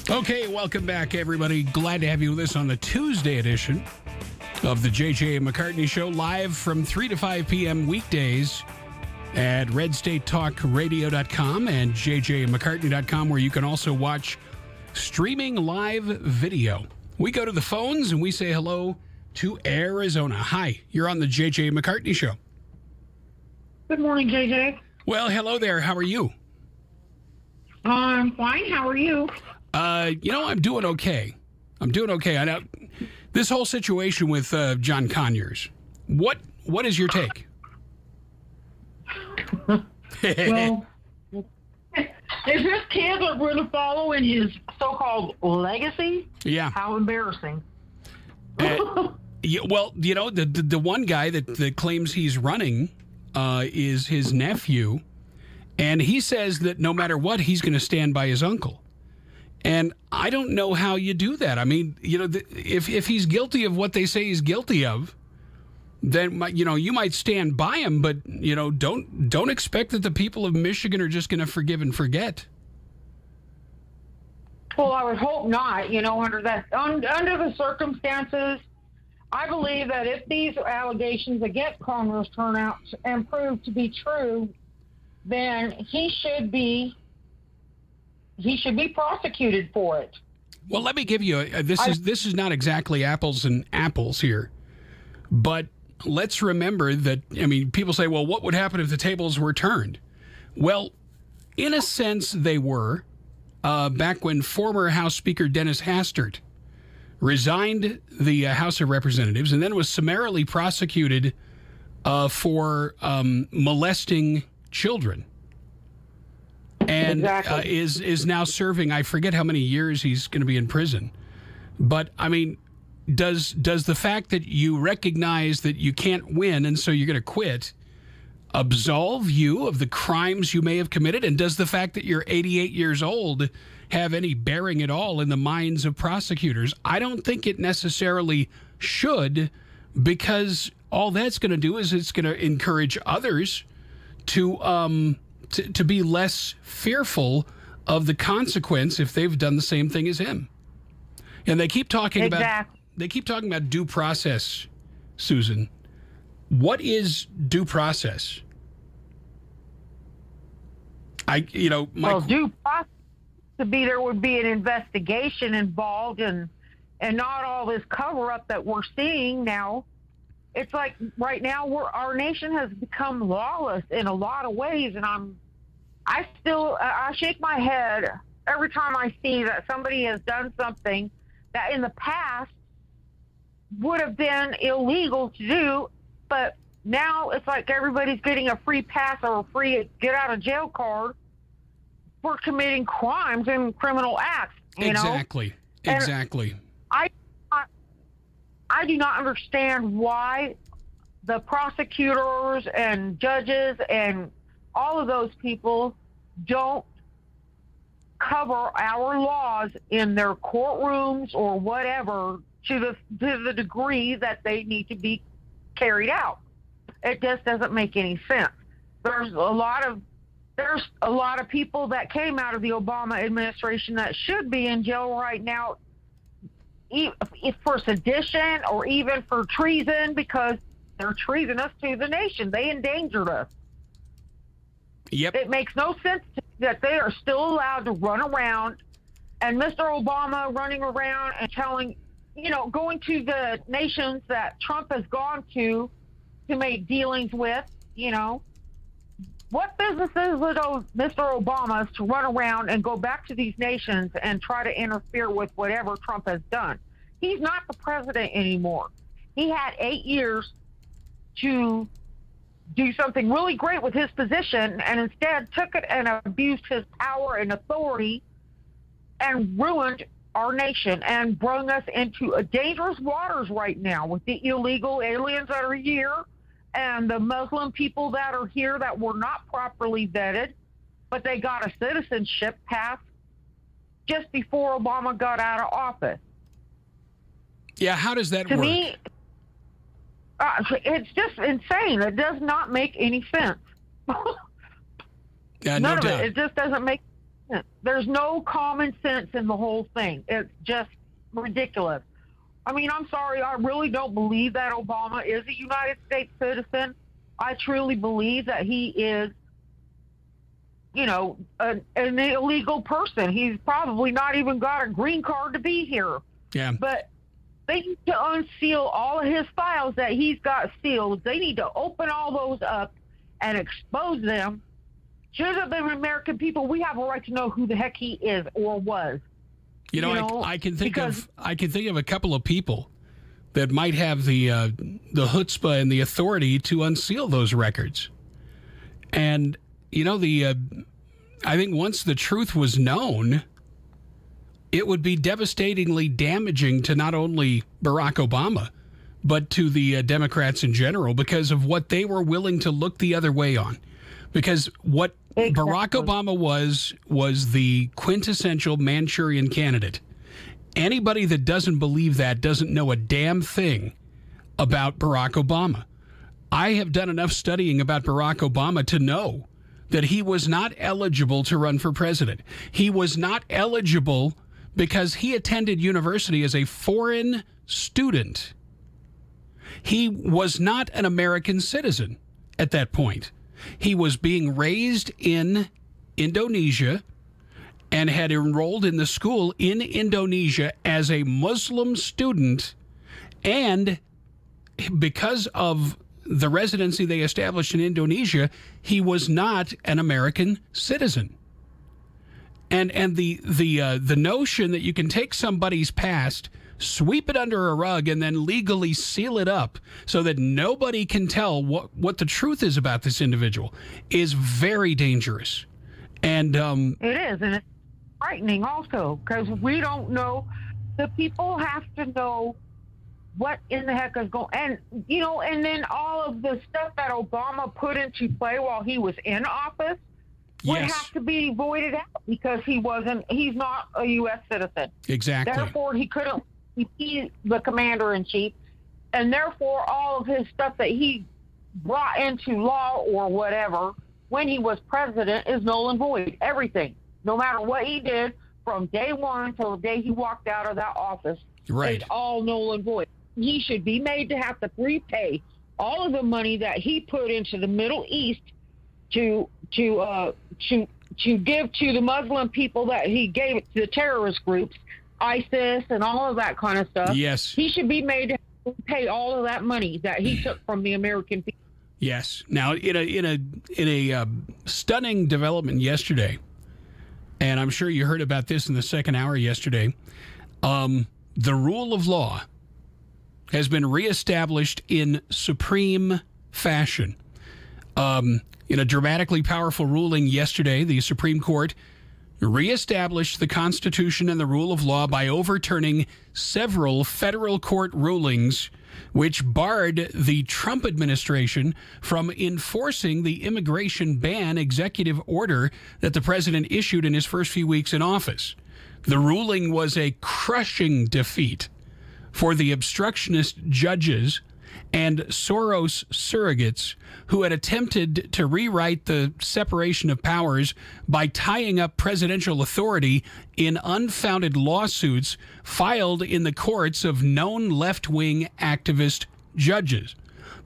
Okay, welcome back, everybody. Glad to have you with us on the Tuesday edition of the J.J. McCartney Show, live from 3 to 5 p.m. weekdays at redstatetalkradio.com and jjmccartney.com, where you can also watch streaming live video. We go to the phones and we say hello to Arizona. Hi, you're on the J.J. McCartney Show. Good morning, JJ. Well, hello there. How are you? I'm fine. How are you? I'm doing okay. I know this whole situation with John Conyers. What is your take? Well, if this kid are going to follow in his so-called legacy, yeah, how embarrassing. Well, the one guy that claims he's running is his nephew, and he says that no matter what, he's going to stand by his uncle. And I don't know how you do that. I mean, if he's guilty of what they say he's guilty of, then you might stand by him, but don't expect that the people of Michigan are just going to forgive and forget. Well, I would hope not. Under the circumstances, I believe that if these allegations against Conyers turn out and prove to be true, then he should be prosecuted for it. Well, let me give you this is not exactly apples and apples here, but let's remember that, people say, well, what would happen if the tables were turned? Well, in a sense, they were, back when former House Speaker Dennis Hastert resigned the House of Representatives and then was summarily prosecuted for molesting children. And exactly. Is now serving, I forget how many years he's going to be in prison. But, does the fact that you recognize that you can't win and so you're going to quit absolve you of the crimes you may have committed? And does the fact that you're 88 years old have any bearing at all in the minds of prosecutors? I don't think it necessarily should, because all that's going to do is it's going to encourage others to be less fearful of the consequence if they've done the same thing as him. And they keep talking about due process, Susan. What is due process? Due process there would be an investigation involved, and not all this cover up that we're seeing now. It's like right now our nation has become lawless in a lot of ways, and I shake my head every time I see that somebody has done something that in the past would have been illegal to do, but now it's like everybody's getting a free pass or a free get out of jail card for committing crimes and criminal acts. Exactly. I do not understand why the prosecutors and judges and all of those people don't cover our laws in their courtrooms or whatever to the degree that they need to be carried out. It just doesn't make any sense. There's a lot of people that came out of the Obama administration that should be in jail right now, if for sedition or even for treason, because they're treasonous to the nation. They endangered us. Yep. It makes no sense that they are still allowed to run around, and Mr. Obama running around and going to the nations that Trump has gone to make dealings with, what business is it of Mr. Obama's to run around and go back to these nations and try to interfere with whatever Trump has done? He's not the president anymore. He had 8 years to do something really great with his position, and instead took it and abused his power and authority and ruined our nation and brought us into a dangerous waters right now with the illegal aliens that are here and the Muslim people that are here that were not properly vetted, but they got a citizenship pass just before Obama got out of office. Yeah, how does that work? To me, it's just insane. It does not make any sense. Yeah, None no of doubt. it. It just doesn't make sense. There's no common sense in the whole thing. It's just ridiculous. I'm sorry. I really don't believe that Obama is a United States citizen. I truly believe that he is, an illegal person. He's probably not even got a green card to be here. Yeah. But They need to unseal all of his files that he's got sealed. They need to open all those up and expose them. Should have been American people. We have a right to know who the heck he is or was. I can think of a couple of people that might have the chutzpah and the authority to unseal those records. And I think once the truth was known, it would be devastatingly damaging to not only Barack Obama, but to the Democrats in general, because of what they were willing to look the other way on. Because what Barack Obama was the quintessential Manchurian candidate. Anybody that doesn't believe that doesn't know a damn thing about Barack Obama. I have done enough studying about Barack Obama to know that he was not eligible to run for president. He was not eligible because he attended university as a foreign student. He was not an American citizen at that point. He was being raised in Indonesia and had enrolled in the school in Indonesia as a Muslim student. And because of the residency they established in Indonesia, he was not an American citizen. And the notion that you can take somebody's past, sweep it under a rug, and then legally seal it up so that nobody can tell what the truth is about this individual is very dangerous. And it is, and it's frightening also, because we don't know. The people have to know what in the heck is going, and then all of the stuff that Obama put into play while he was in office would have to be voided out because he's not a U.S. citizen. Exactly. Therefore, he couldn't be the commander-in-chief, and therefore all of his stuff that he brought into law or whatever when he was president is null and void. Everything, no matter what he did from day one till the day he walked out of that office, is all null and void. He should be made to have to repay all of the money that he put into the Middle East to give to the Muslim people that he gave it to the terrorist groups, ISIS and all of that kind of stuff. Yes. He should be made to pay all of that money that he took from the American people. Yes. Now, in a stunning development yesterday, and I'm sure you heard about this in the second hour yesterday, the rule of law has been reestablished in supreme fashion. In a dramatically powerful ruling yesterday, the Supreme Court reestablished the Constitution and the rule of law by overturning several federal court rulings which barred the Trump administration from enforcing the immigration ban executive order that the president issued in his first few weeks in office. The ruling was a crushing defeat for the obstructionist judges and Soros surrogates who had attempted to rewrite the separation of powers by tying up presidential authority in unfounded lawsuits filed in the courts of known left-wing activist judges.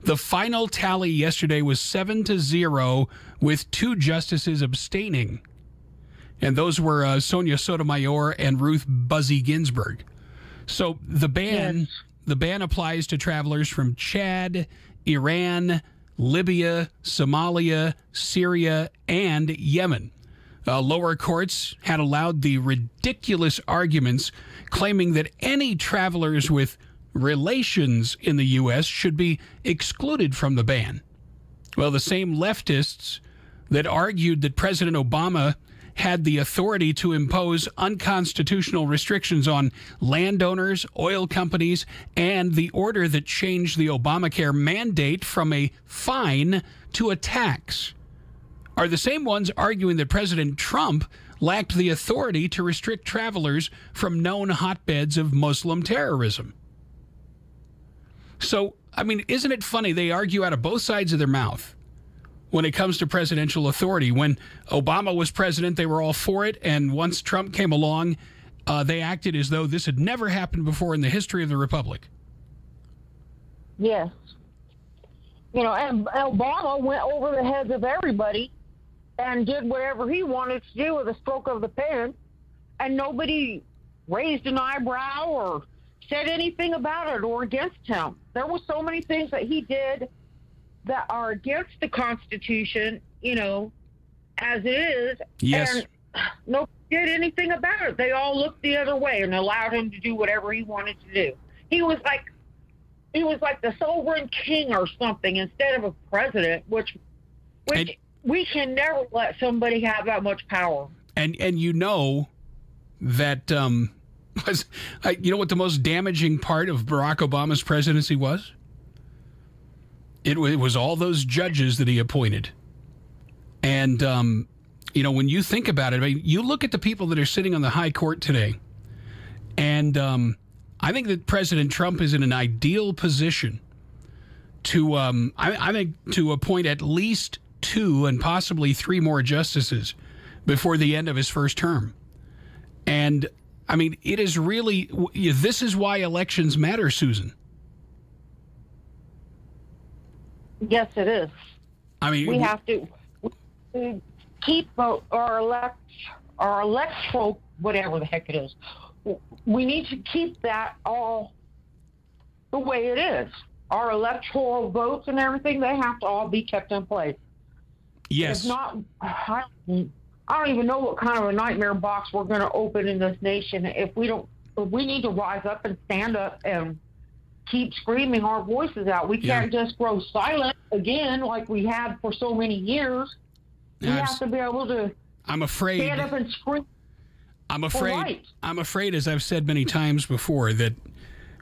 The final tally yesterday was 7-0, with 2 justices abstaining. And those were Sonia Sotomayor and Ruth Buzzy Ginsburg. So the ban applies to travelers from Chad, Iran, Libya, Somalia, Syria, and Yemen. Lower courts had allowed the ridiculous arguments claiming that any travelers with relations in the U.S. should be excluded from the ban. Well, the same leftists that argued that President Obama had the authority to impose unconstitutional restrictions on landowners, oil companies, and the order that changed the Obamacare mandate from a fine to a tax are the same ones arguing that President Trump lacked the authority to restrict travelers from known hotbeds of Muslim terrorism. So, I mean, isn't it funny? They argue out of both sides of their mouth when it comes to presidential authority. When Obama was president, they were all for it. And once Trump came along, they acted as though this had never happened before in the history of the Republic. Yes. And Obama went over the heads of everybody and did whatever he wanted to do with a stroke of the pen. And nobody raised an eyebrow or said anything about it or against him. There were so many things that he did that are against the Constitution, you know, as it is. Yes. And nobody did anything about it. They all looked the other way and allowed him to do whatever he wanted to do. He was like the sovereign king or something instead of a president, which we can never let somebody have that much power. And you know that you know what the most damaging part of Barack Obama's presidency was? It was all those judges that he appointed. And you know, when you think about it, I mean, you look at the people that are sitting on the high court today, and I think that President Trump is in an ideal position to, I think, to appoint at least 2 and possibly 3 more justices before the end of his first term. And, I mean, it is really, this is why elections matter, Susan. Yes, it is. I mean, we have to keep our electoral, whatever the heck it is. We need to keep that all the way it is. Our electoral votes and everything, they have to all be kept in place. Yes. If not, I don't even know what kind of a nightmare box we're going to open in this nation if we need to rise up and stand up and keep screaming our voices out. We can't just grow silent again like we had for so many years. We have to be able to stand up and scream. I'm afraid, as I've said many times before, that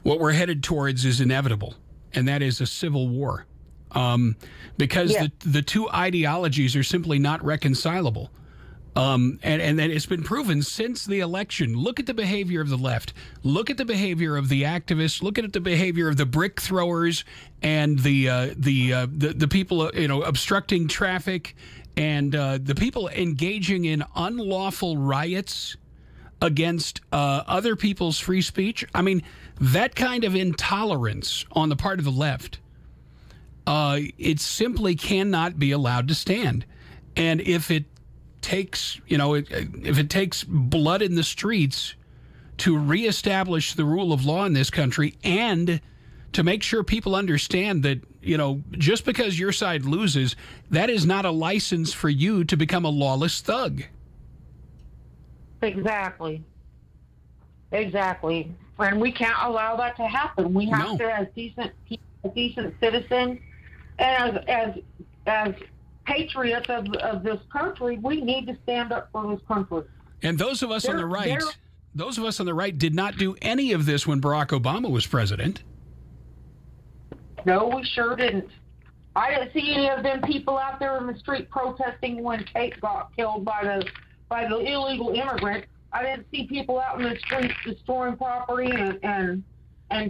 what we're headed towards is inevitable, and that is a civil war. Because the two ideologies are simply not reconcilable. And that it's been proven since the election. Look at the behavior of the left. Look at the behavior of the activists. Look at the behavior of the brick throwers and the people, you know, obstructing traffic, and the people engaging in unlawful riots against other people's free speech. I mean, that kind of intolerance on the part of the left, it simply cannot be allowed to stand. And if it takes, you know, if it takes blood in the streets to reestablish the rule of law in this country, and to make sure people understand that, you know, just because your side loses, that is not a license for you to become a lawless thug. Exactly. And we can't allow that to happen. We have to, as decent citizens, and as patriots of this country, we need to stand up for this country. And those of us on the right did not do any of this when Barack Obama was president. No, we sure didn't. I didn't see any of them people out there in the street protesting when Kate got killed by the illegal immigrant. I didn't see people out in the streets destroying property and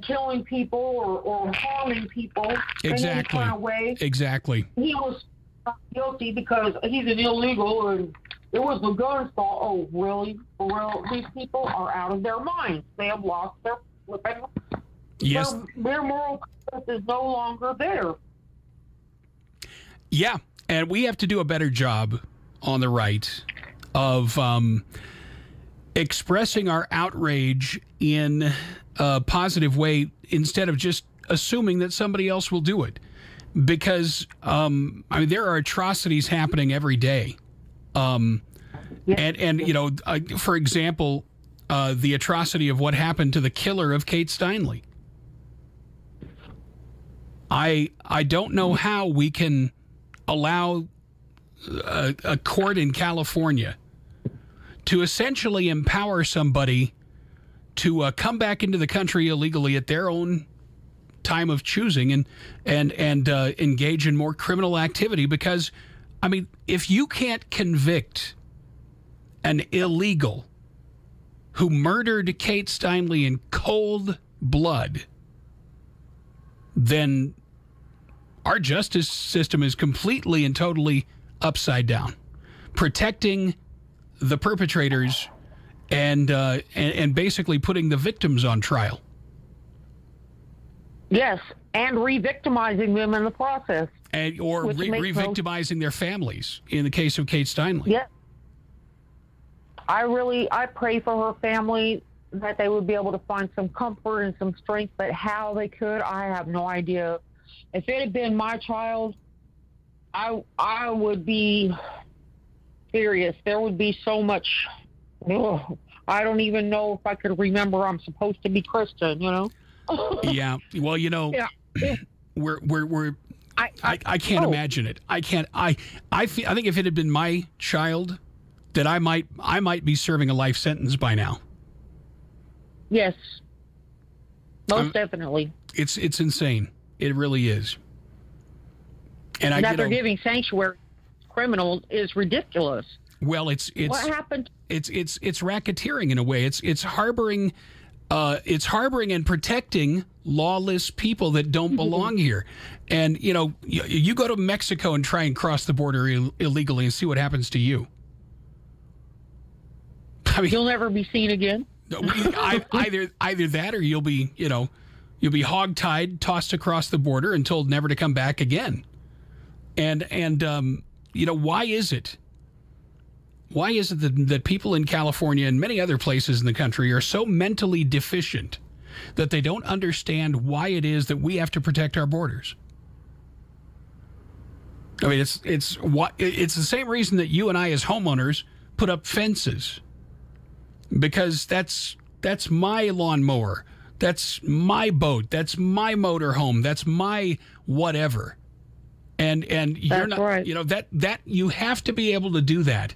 killing people or harming people in any kind of way. Exactly. He was not guilty because he's an illegal, and it was the gun's fault. Oh, really? For real? These people are out of their minds. They have lost their flipping. Yes. Their moral compass is no longer there. Yeah, and we have to do a better job on the right of expressing our outrage in a positive way instead of just assuming that somebody else will do it. Because, I mean, there are atrocities happening every day. And you know, for example, the atrocity of what happened to the killer of Kate Steinle. I don't know how we can allow a court in California to essentially empower somebody to come back into the country illegally at their own time of choosing and engage in more criminal activity. Because, I mean, if you can't convict an illegal who murdered Kate Steinle in cold blood, then our justice system is completely and totally upside down. Protecting the perpetrators and basically putting the victims on trial. Yes, and re-victimizing them in the process. Or re-victimizing their families in the case of Kate Steinle. Yes. I pray for her family that they would be able to find some comfort and some strength, but how they could, I have no idea. If it had been my child, I would be furious. There would be so much. Ugh, I don't even know if I could remember I'm supposed to be Christian, you know? Yeah. Well, you know, yeah. I can't imagine it. I can't. I think if it had been my child, that I might be serving a life sentence by now. Yes. Most definitely. It's insane. It really is. And that they're giving sanctuary to criminals is ridiculous. Well, it's what happened? It's racketeering in a way. It's harboring and protecting lawless people that don't belong here. And you know, you go to Mexico and try and cross the border illegally and see what happens to you. I mean, you'll never be seen again. Either that, or you'll be hogtied, tossed across the border, and told never to come back again. And you know, why is it? Why is it that people in California and many other places in the country are so mentally deficient that they don't understand why it is that we have to protect our borders? I mean, it's the same reason that you and I as homeowners put up fences, because that's my lawnmower, that's my boat, that's my motorhome, that's my whatever. And you're not right. You know, that you have to be able to do that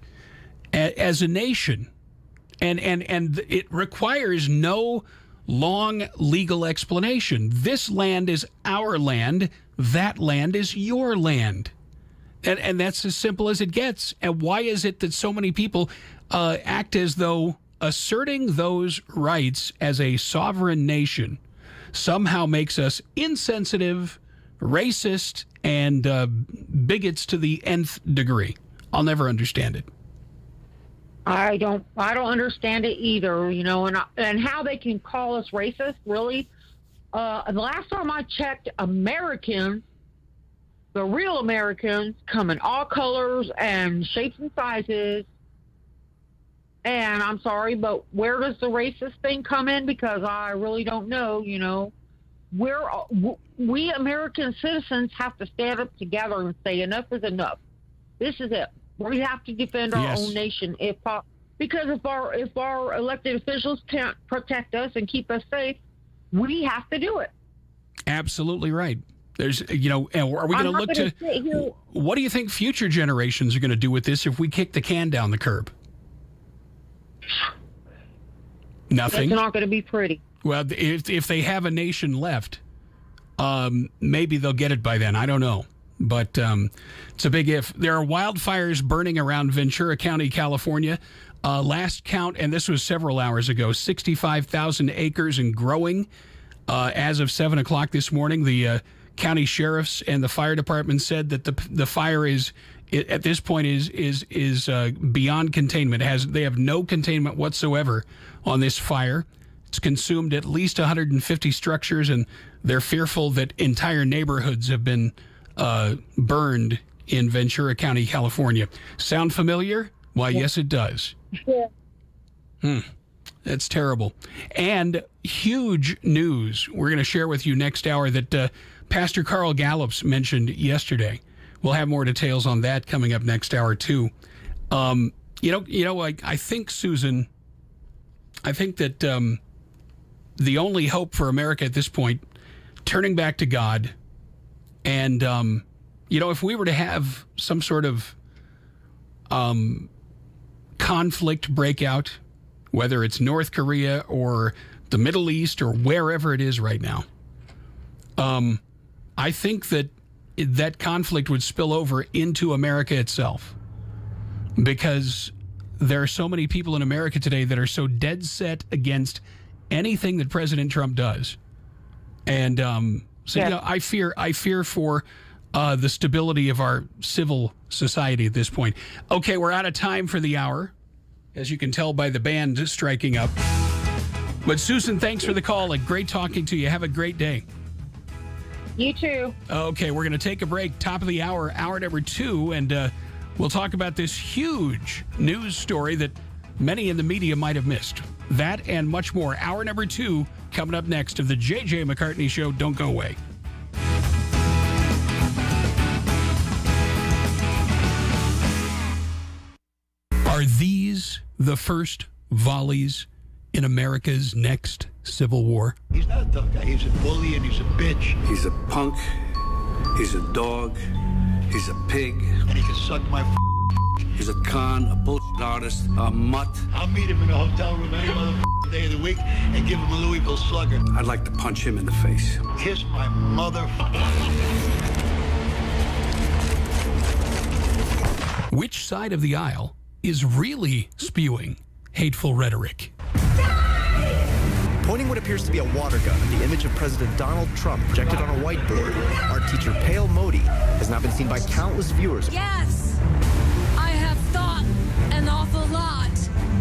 as a nation, and it requires no long legal explanation. This land is our land. That land is your land, and that's as simple as it gets. And why is it that so many people act as though asserting those rights as a sovereign nation somehow makes us insensitive, racist, and bigots to the nth degree? I'll never understand it. I don't understand it either, you know, and how they can call us racist, really. The last time I checked, Americans, the real Americans, come in all colors and shapes and sizes. And I'm sorry, but where does the racist thing come in? Because I really don't know, you know. We American citizens have to stand up together and say enough is enough. This is it. We have to defend our own nation, because if our elected officials can't protect us and keep us safe, we have to do it. Absolutely right. There's, you know, are we going to look to? What do you think future generations are going to do with this if we kick the can down the curb? Nothing. It's not going to be pretty. Well, if they have a nation left, maybe they'll get it by then. I don't know. But it's a big if. There are wildfires burning around Ventura County, California. Last count, and this was several hours ago, 65,000 acres and growing. As of 7 o'clock this morning, the county sheriffs and the fire department said that the fire is at this point is beyond containment. They have no containment whatsoever on this fire. It's consumed at least 150 structures, and they're fearful that entire neighborhoods have been burned in Ventura County, California. Sound familiar? Why, yes, it does. Yeah. That's terrible. And huge news we're going to share with you next hour that Pastor Carl Gallups mentioned yesterday. We'll have more details on that coming up next hour, too. I think, Susan, that the only hope for America at this point, turning back to God, and, if we were to have some sort of conflict breakout, whether it's North Korea or the Middle East or wherever it is right now, I think that conflict would spill over into America itself, because there are so many people in America today that are so dead set against anything that President Trump does. And I fear for the stability of our civil society at this point. Okay, we're out of time for the hour, as you can tell by the band striking up. But Susan, thanks for the call. Great talking to you. Have a great day. You too. Okay, we're going to take a break. Top of the hour, hour number 2, and we'll talk about this huge news story that many in the media might have missed. That and much more. Hour number 2 coming up next of the J.J. McCartney Show. Don't go away. Are these the first volleys in America's next civil war? He's not a tough guy. He's a bully and he's a bitch. He's a punk. He's a dog. He's a pig. And he can suck my He's a con, a bullshit artist, a mutt. I'll meet him in a hotel room any day of the week and give him a Louisville Slugger. I'd like to punch him in the face. Kiss my mother. Which side of the aisle is really spewing hateful rhetoric? Pointing what appears to be a water gun at the image of President Donald Trump projected on a whiteboard, our teacher Pale Modi has now been seen by countless viewers. Yes, I have thought an awful lot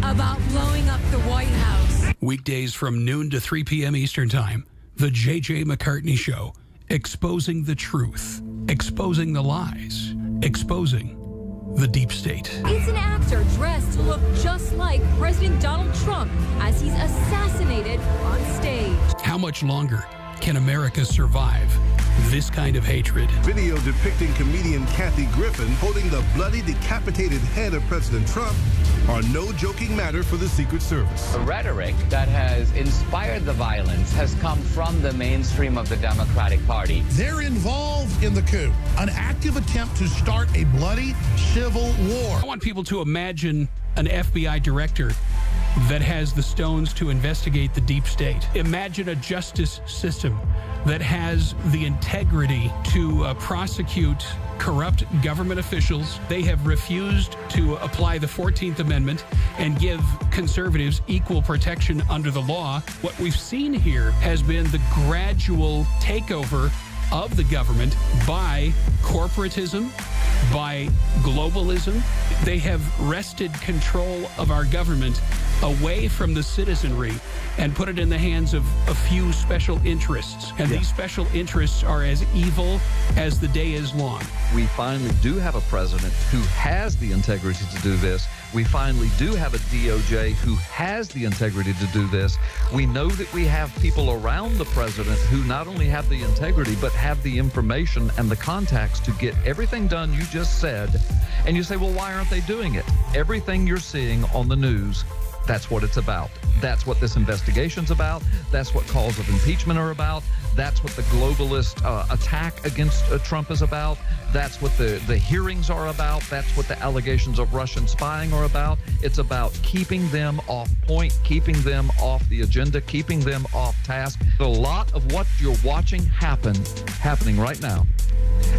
about blowing up the White House. Weekdays from noon to 3 p.m. Eastern Time, the J.J. McCartney Show, exposing the truth, exposing the lies, exposing the deep state. It's an actor dressed to look just like President Donald Trump as he's assassinated on stage. How much longer can America survive this kind of hatred? Video depicting comedian Kathy Griffin holding the bloody, decapitated head of President Trump are no joking matter for the Secret Service. The rhetoric that has inspired the violence has come from the mainstream of the Democratic Party. They're involved in the coup, an active attempt to start a bloody civil war. I want people to imagine an FBI director that has the stones to investigate the deep state. Imagine a justice system that has the integrity to prosecute corrupt government officials. They have refused to apply the 14th Amendment and give conservatives equal protection under the law. What we've seen here has been the gradual takeover of the government by corporatism, by globalism. They have wrested control of our government away from the citizenry and put it in the hands of a few special interests. And these special interests are as evil as the day is long. We finally do have a president who has the integrity to do this. We finally do have a DOJ who has the integrity to do this. We know that we have people around the president who not only have the integrity, but have the information and the contacts to get everything done you just said. And you say, well, why aren't they doing it? Everything you're seeing on the news, that's what it's about. That's what this investigation's about. That's what calls of impeachment are about. That's what the globalist attack against Trump is about. That's what the hearings are about. That's what the allegations of Russian spying are about. It's about keeping them off point, keeping them off the agenda, keeping them off task. A lot of what you're watching happening right now,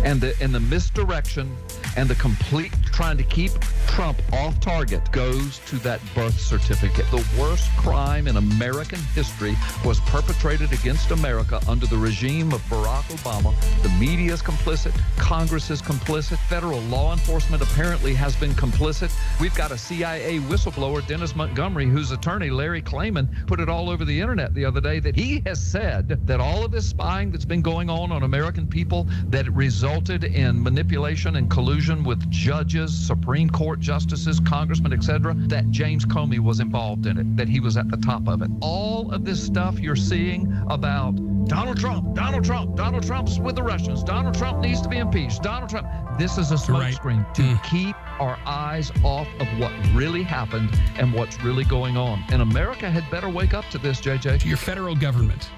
and the misdirection and the complete trying to keep Trump off target goes to that birth certificate. The worst crime in American history was perpetrated against America under the regime of Barack Obama. The media is complicit. Congress is complicit. Federal law enforcement apparently has been complicit. We've got a CIA whistleblower, Dennis Montgomery, whose attorney, Larry Klayman, put it all over the internet the other day that he has said that all of this spying that's been going on American people, that it resulted in manipulation and collusion with judges, Supreme Court justices, congressmen, etc., that James Comey was involved in it, that he was at the top of it. All of this stuff you're seeing about Donald Trump's with the Russians, Donald Trump needs to be impeached, Donald Trump, this is a smokescreen to keep our eyes off of what really happened and what's really going on. And America had better wake up to this, JJ. Your federal government,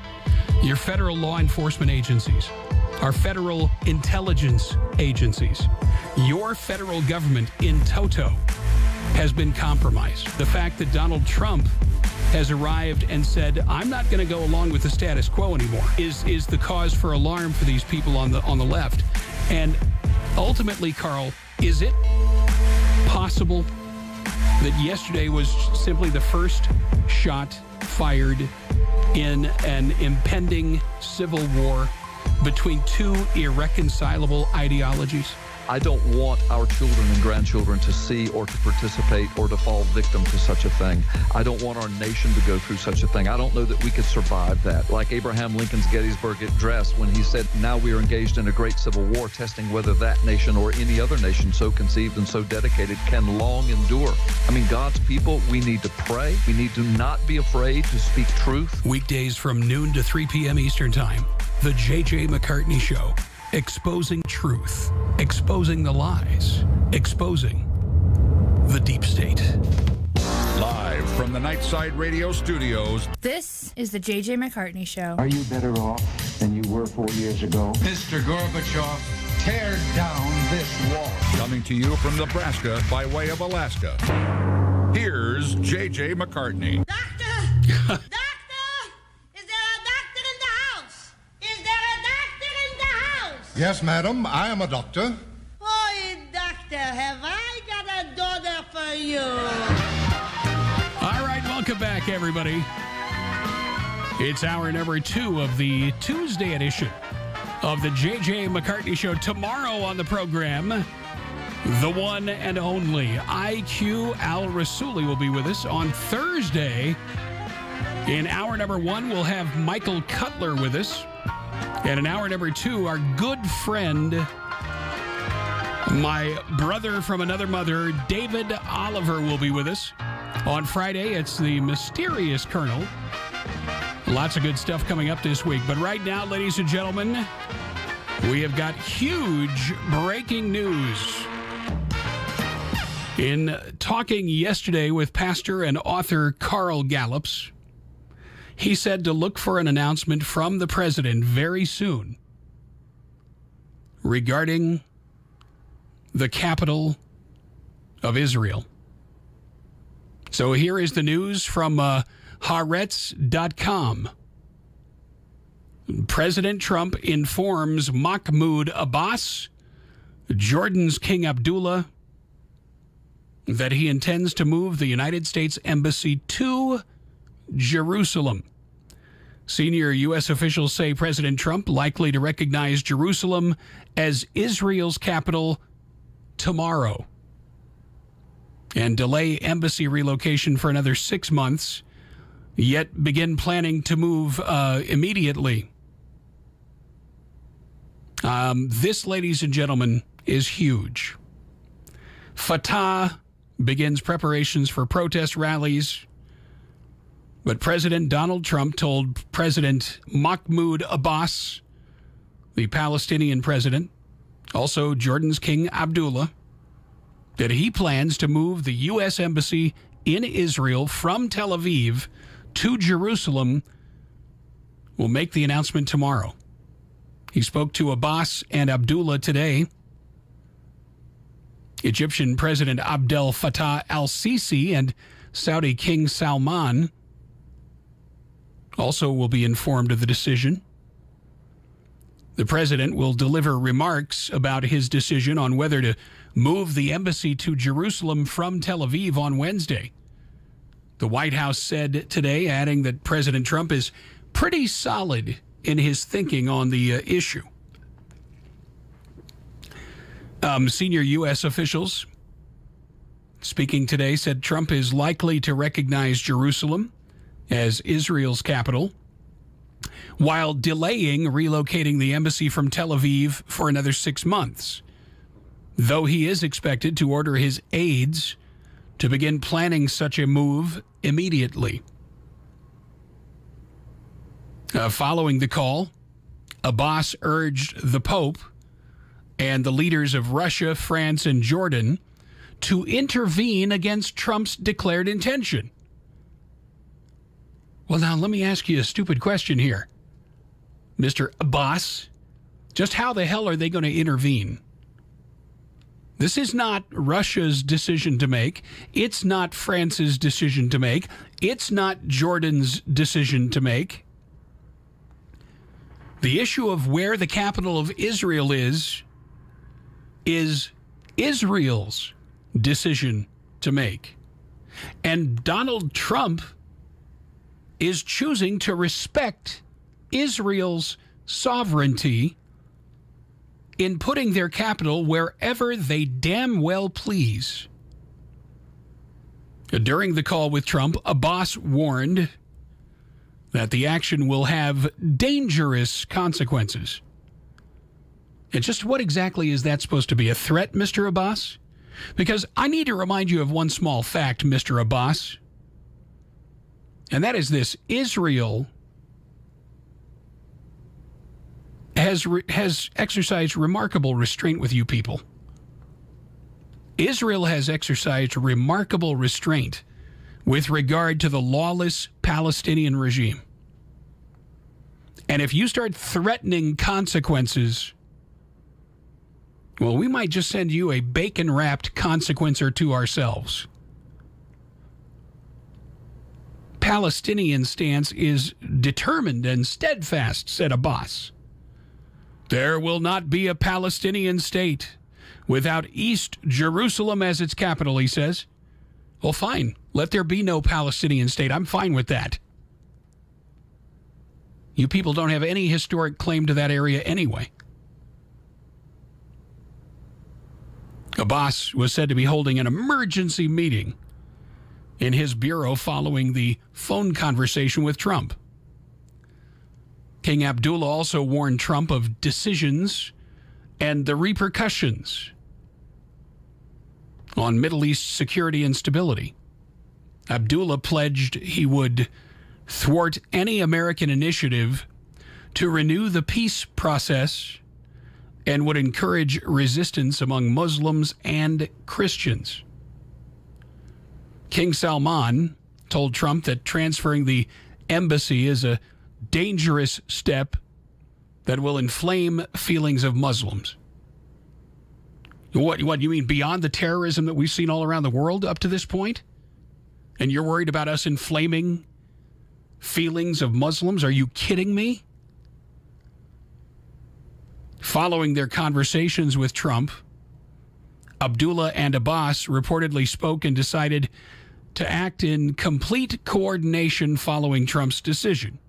your federal law enforcement agencies, our federal intelligence agencies, your federal government in toto has been compromised. The fact that Donald Trump has arrived and said, I'm not going to go along with the status quo anymore, is the cause for alarm for these people on the left. And ultimately, Carl, is it possible that yesterday was simply the first shot fired in an impending civil war between two irreconcilable ideologies? I don't want our children and grandchildren to see or to participate or to fall victim to such a thing. I don't want our nation to go through such a thing. I don't know that we could survive that. Like Abraham Lincoln's Gettysburg Address, when he said, now we are engaged in a great civil war, testing whether that nation or any other nation so conceived and so dedicated can long endure. I mean, God's people, we need to pray. We need to not be afraid to speak truth. Weekdays from noon to 3 p.m. Eastern Time. The J.J. McCartney Show. Exposing truth. Exposing the lies. Exposing the deep state. Live from the Nightside Radio Studios. This is the J.J. McCartney Show. Are you better off than you were 4 years ago? Mr. Gorbachev, tear down this wall. Coming to you from Nebraska by way of Alaska. Here's J.J. McCartney. Doctor! Is there a doctor in the house? Is there a doctor in the house? Yes, madam, I am a doctor. Oh, doctor, have I got a daughter for you? All right, welcome back, everybody. It's hour number 2 of the Tuesday edition of the J.J. McCartney Show. Tomorrow on the program, the one and only IQ Al Rassouli will be with us. On Thursday, in hour number 1, we'll have Michael Cutler with us. And in hour number 2, our good friend, my brother from another mother, David Oliver, will be with us. On Friday, it's the mysterious Colonel. Lots of good stuff coming up this week. But right now, ladies and gentlemen, we have got huge breaking news. In talking yesterday with pastor and author Carl Gallups, he said to look for an announcement from the president very soon regarding the capital of Israel. So here is the news from Haaretz.com. President Trump informs Mahmoud Abbas, Jordan's King Abdullah, that he intends to move the United States Embassy to Jerusalem. Senior U.S. officials say President Trump likely to recognize Jerusalem as Israel's capital tomorrow and delay embassy relocation for another 6 months, yet begin planning to move immediately. This, ladies and gentlemen, is huge. Fatah begins preparations for protest rallies, but President Donald Trump told President Mahmoud Abbas, the Palestinian president, also Jordan's King Abdullah, that he plans to move the U.S. Embassy in Israel from Tel Aviv to Jerusalem. Will make the announcement tomorrow. He spoke to Abbas and Abdullah today. Egyptian President Abdel Fattah al-Sisi and Saudi King Salman also will be informed of the decision. The president will deliver remarks about his decision on whether to move the embassy to Jerusalem from Tel Aviv on Wednesday. The White House said today, adding that President Trump is pretty solid in his thinking on the issue. Senior U.S. officials speaking today said Trump is likely to recognize Jerusalem as Israel's capital, while delaying relocating the embassy from Tel Aviv for another 6 months, though he is expected to order his aides to begin planning such a move immediately. Following the call, Abbas urged the Pope and the leaders of Russia, France, and Jordan to intervene against Trump's declared intention. Well, now, let me ask you a stupid question here. Mr. Abbas, just how the hell are they going to intervene? This is not Russia's decision to make. It's not France's decision to make. It's not Jordan's decision to make. The issue of where the capital of Israel is Israel's decision to make. And Donald Trump is choosing to respect Israel's sovereignty in putting their capital wherever they damn well please. During the call with Trump, Abbas warned that the action will have dangerous consequences. And just what exactly is that supposed to be? A threat, Mr. Abbas? Because I need to remind you of one small fact, Mr. Abbas. And that is this: Israel has exercised remarkable restraint with you people. Israel has exercised remarkable restraint with regard to the lawless Palestinian regime. And if you start threatening consequences, well, we might just send you a bacon-wrapped consequence or two ourselves. Palestinian stance is determined and steadfast, said Abbas. There will not be a Palestinian state without East Jerusalem as its capital, he says. Well, fine. Let there be no Palestinian state. I'm fine with that. You people don't have any historic claim to that area anyway. Abbas was said to be holding an emergency meeting in his bureau following the phone conversation with Trump. King Abdullah also warned Trump of decisions and the repercussions on Middle East security and stability. Abdullah pledged he would thwart any American initiative to renew the peace process and would encourage resistance among Muslims and Christians. King Salman told Trump that transferring the embassy is a dangerous step that will inflame feelings of Muslims. What you mean, beyond the terrorism that we've seen all around the world up to this point? And you're worried about us inflaming feelings of Muslims? Are you kidding me? Following their conversations with Trump, Abdullah and Abbas reportedly spoke and decided to act in complete coordination following Trump's decision.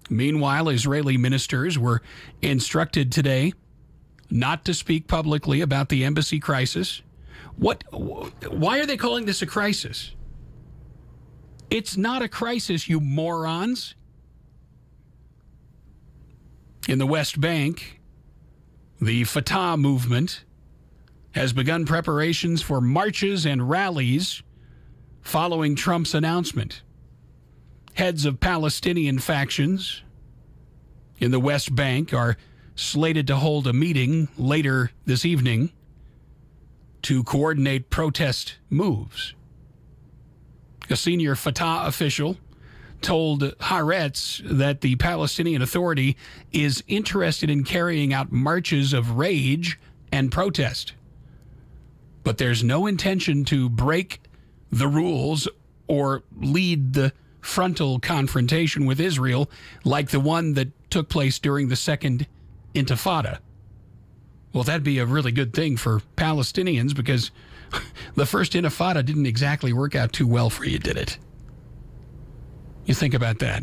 Meanwhile, Israeli ministers were instructed today not to speak publicly about the embassy crisis. Why are they calling this a crisis? It's not a crisis, you morons. In the West Bank, the Fatah movement has begun preparations for marches and rallies following Trump's announcement. Heads of Palestinian factions in the West Bank are slated to hold a meeting later this evening to coordinate protest moves. A senior Fatah official told Haaretz that the Palestinian Authority is interested in carrying out marches of rage and protest. But there's no intention to break the rules or lead the frontal confrontation with Israel like the one that took place during the Second Intifada. Well, that'd be a really good thing for Palestinians because the First Intifada didn't exactly work out too well for you, did it? You think about that.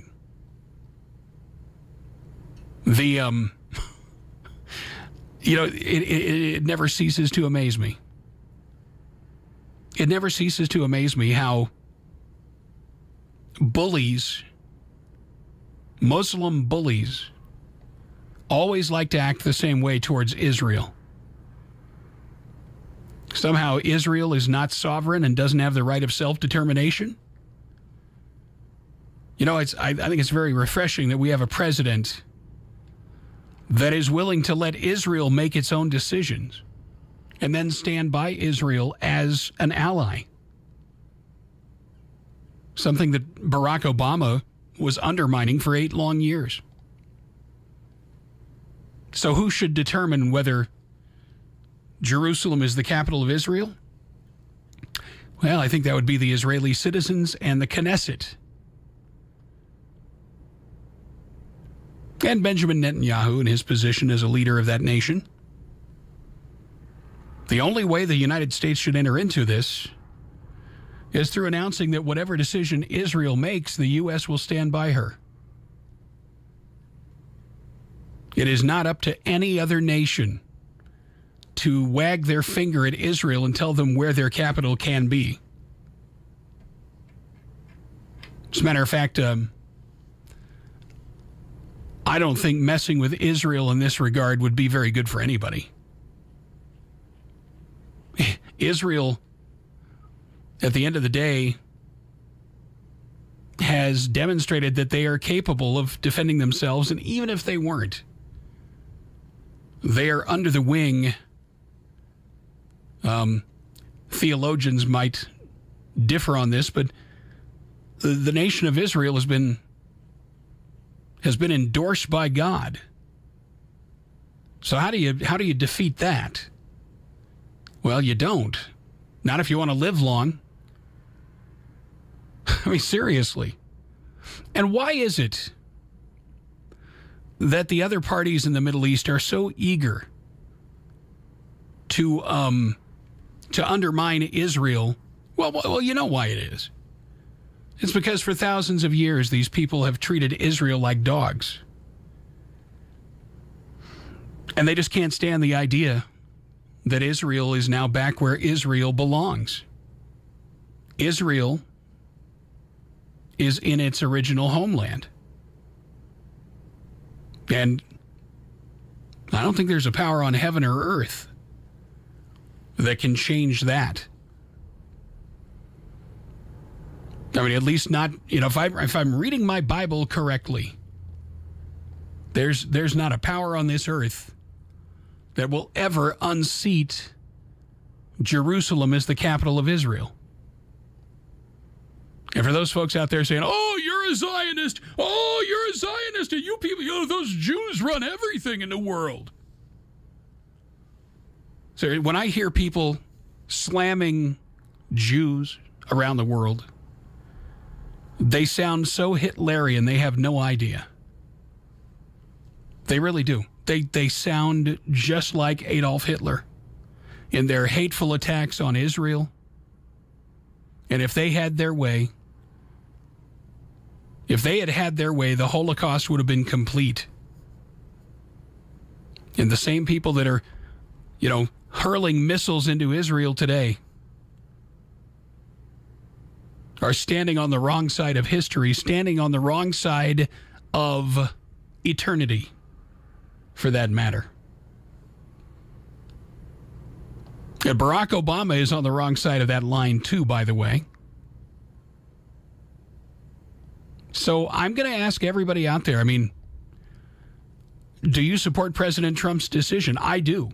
It never ceases to amaze me. It never ceases to amaze me how bullies, Muslim bullies, always like to act the same way towards Israel. Somehow Israel is not sovereign and doesn't have the right of self-determination. You know, I think it's very refreshing that we have a president that is willing to let Israel make its own decisions and then stand by Israel as an ally. Something that Barack Obama was undermining for 8 long years. So who should determine whether Jerusalem is the capital of Israel? Well, I think that would be the Israeli citizens and the Knesset. And Benjamin Netanyahu in his position as a leader of that nation. The only way the United States should enter into this is through announcing that whatever decision Israel makes, the U.S. will stand by her. It is not up to any other nation to wag their finger at Israel and tell them where their capital can be. As a matter of fact, I don't think messing with Israel in this regard would be very good for anybody. Israel, at the end of the day, has demonstrated that they are capable of defending themselves, and even if they weren't, they are under the wing. Theologians might differ on this, but the nation of Israel has been endorsed by God. So how do you defeat that? Well, you don't. Not if you want to live long. I mean, seriously. And why is it that the other parties in the Middle East are so eager to undermine Israel? Well, you know why it is. It's because for thousands of years, these people have treated Israel like dogs. And they just can't stand the idea that Israel is now back where Israel belongs. Israel is in its original homeland. And I don't think there's a power on heaven or earth that can change that. I mean, at least not, if I'm reading my Bible correctly, there's not a power on this earth that will ever unseat Jerusalem as the capital of Israel. And for those folks out there saying, oh, you're a Zionist. Oh, you're a Zionist. And you people, those Jews run everything in the world. So when I hear people slamming Jews around the world, they sound so Hitlerian, they have no idea. They really do. They sound just like Adolf Hitler in their hateful attacks on Israel. And if they had their way, the Holocaust would have been complete. And the same people that are, hurling missiles into Israel today are standing on the wrong side of history, standing on the wrong side of eternity, for that matter. And Barack Obama is on the wrong side of that line, too, by the way. So I'm going to ask everybody out there, do you support President Trump's decision? I do.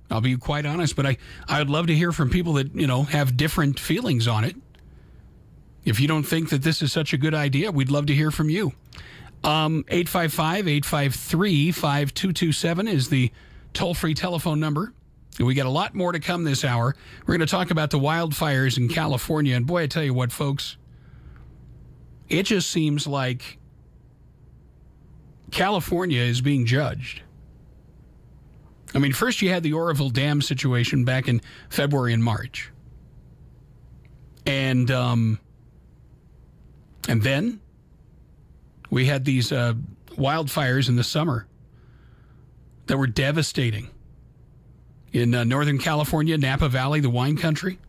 I'll be quite honest, but I would love to hear from people that, have different feelings on it. If you don't think that this is such a good idea, we'd love to hear from you. 855-853-5227 is the toll-free telephone number. And we got a lot more to come this hour. We're going to talk about the wildfires in California. And boy, I tell you what, folks, it just seems like California is being judged. First you had the Oroville Dam situation back in February and March. And then we had these wildfires in the summer that were devastating in Northern California, Napa Valley, the wine country.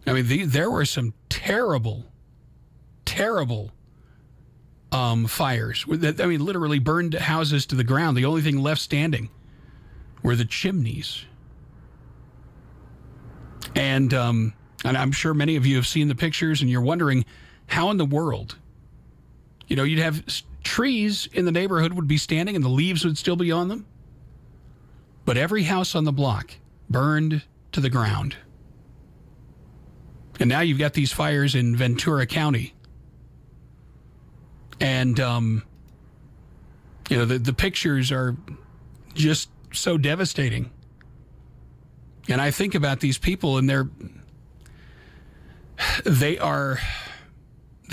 There were some terrible fires that, literally burned houses to the ground. The only thing left standing were the chimneys. And I'm sure many of you have seen the pictures and you're wondering how in the world, you'd have trees in the neighborhood would be standing and the leaves would still be on them. But every house on the block burned to the ground. And now you've got these fires in Ventura County. And, the pictures are just so devastating. And I think about these people and they're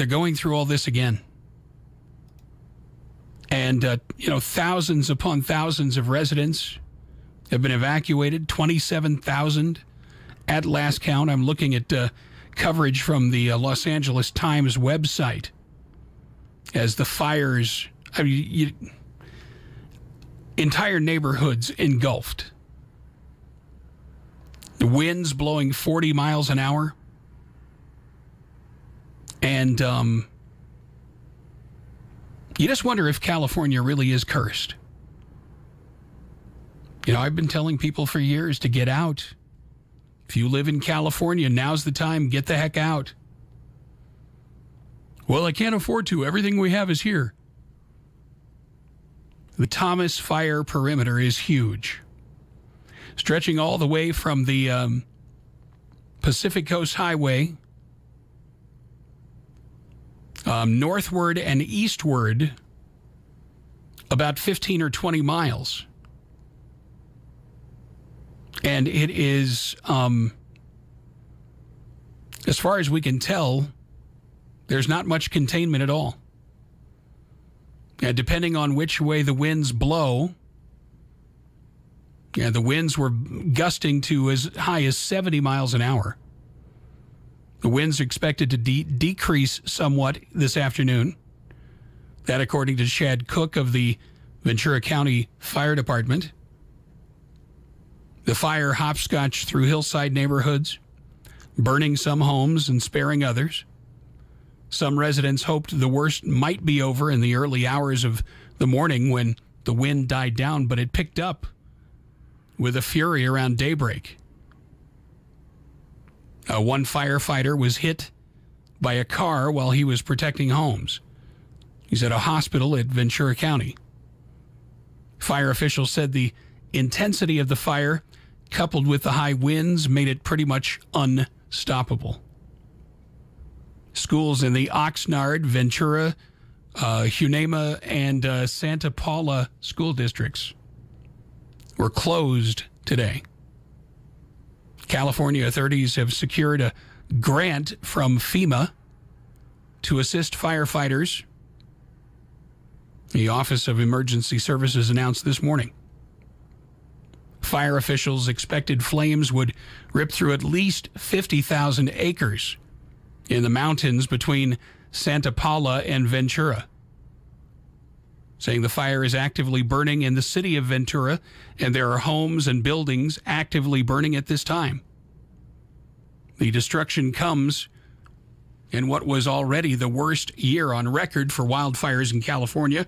going through all this again. And, thousands upon thousands of residents have been evacuated, 27,000 at last count. I'm looking at coverage from the Los Angeles Times website as the fires, Entire neighborhoods engulfed. The winds blowing 40 miles an hour. And you just wonder if California really is cursed. You know, I've been telling people for years to get out. If you live in California, now's the time. Get the heck out. Well, I can't afford to. Everything we have is here. The Thomas Fire perimeter is huge, stretching all the way from the Pacific Coast Highway northward and eastward about 15 or 20 miles. And it is, as far as we can tell, there's not much containment at all. And depending on which way the winds blow, the winds were gusting to as high as 70 miles an hour. The winds are expected to decrease somewhat this afternoon. That according to Chad Cook of the Ventura County Fire Department. The fire hopscotched through hillside neighborhoods, burning some homes and sparing others. Some residents hoped the worst might be over in the early hours of the morning when the wind died down, but it picked up with a fury around daybreak. One firefighter was hit by a car while he was protecting homes. He's at a hospital at Ventura County. Fire officials said the intensity of the fire, coupled with the high winds, made it pretty much unstoppable. Schools in the Oxnard, Ventura, Hunema, and Santa Paula school districts were closed today. California authorities have secured a grant from FEMA to assist firefighters. The Office of Emergency Services announced this morning. Fire officials expected flames would rip through at least 50,000 acres in the mountains between Santa Paula and Ventura, saying the fire is actively burning in the city of Ventura, and there are homes and buildings actively burning at this time. The destruction comes in what was already the worst year on record for wildfires in California.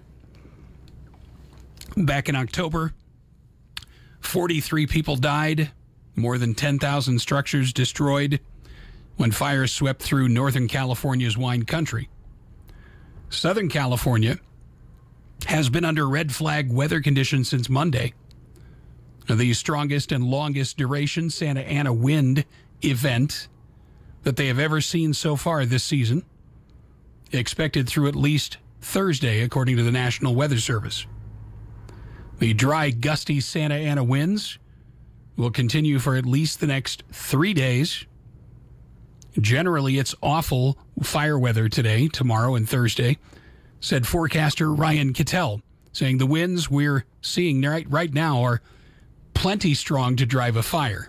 Back in October, 43 people died, more than 10,000 structures destroyed when fires swept through Northern California's wine country. Southern California has been under red flag weather conditions since Monday. The strongest and longest duration Santa Ana wind event that they have ever seen so far this season, expected through at least Thursday, according to the National Weather Service. The dry, gusty Santa Ana winds will continue for at least the next 3 days. Generally, it's awful fire weather today, tomorrow, and Thursday, said forecaster Ryan Kittel, saying the winds we're seeing right now are plenty strong to drive a fire.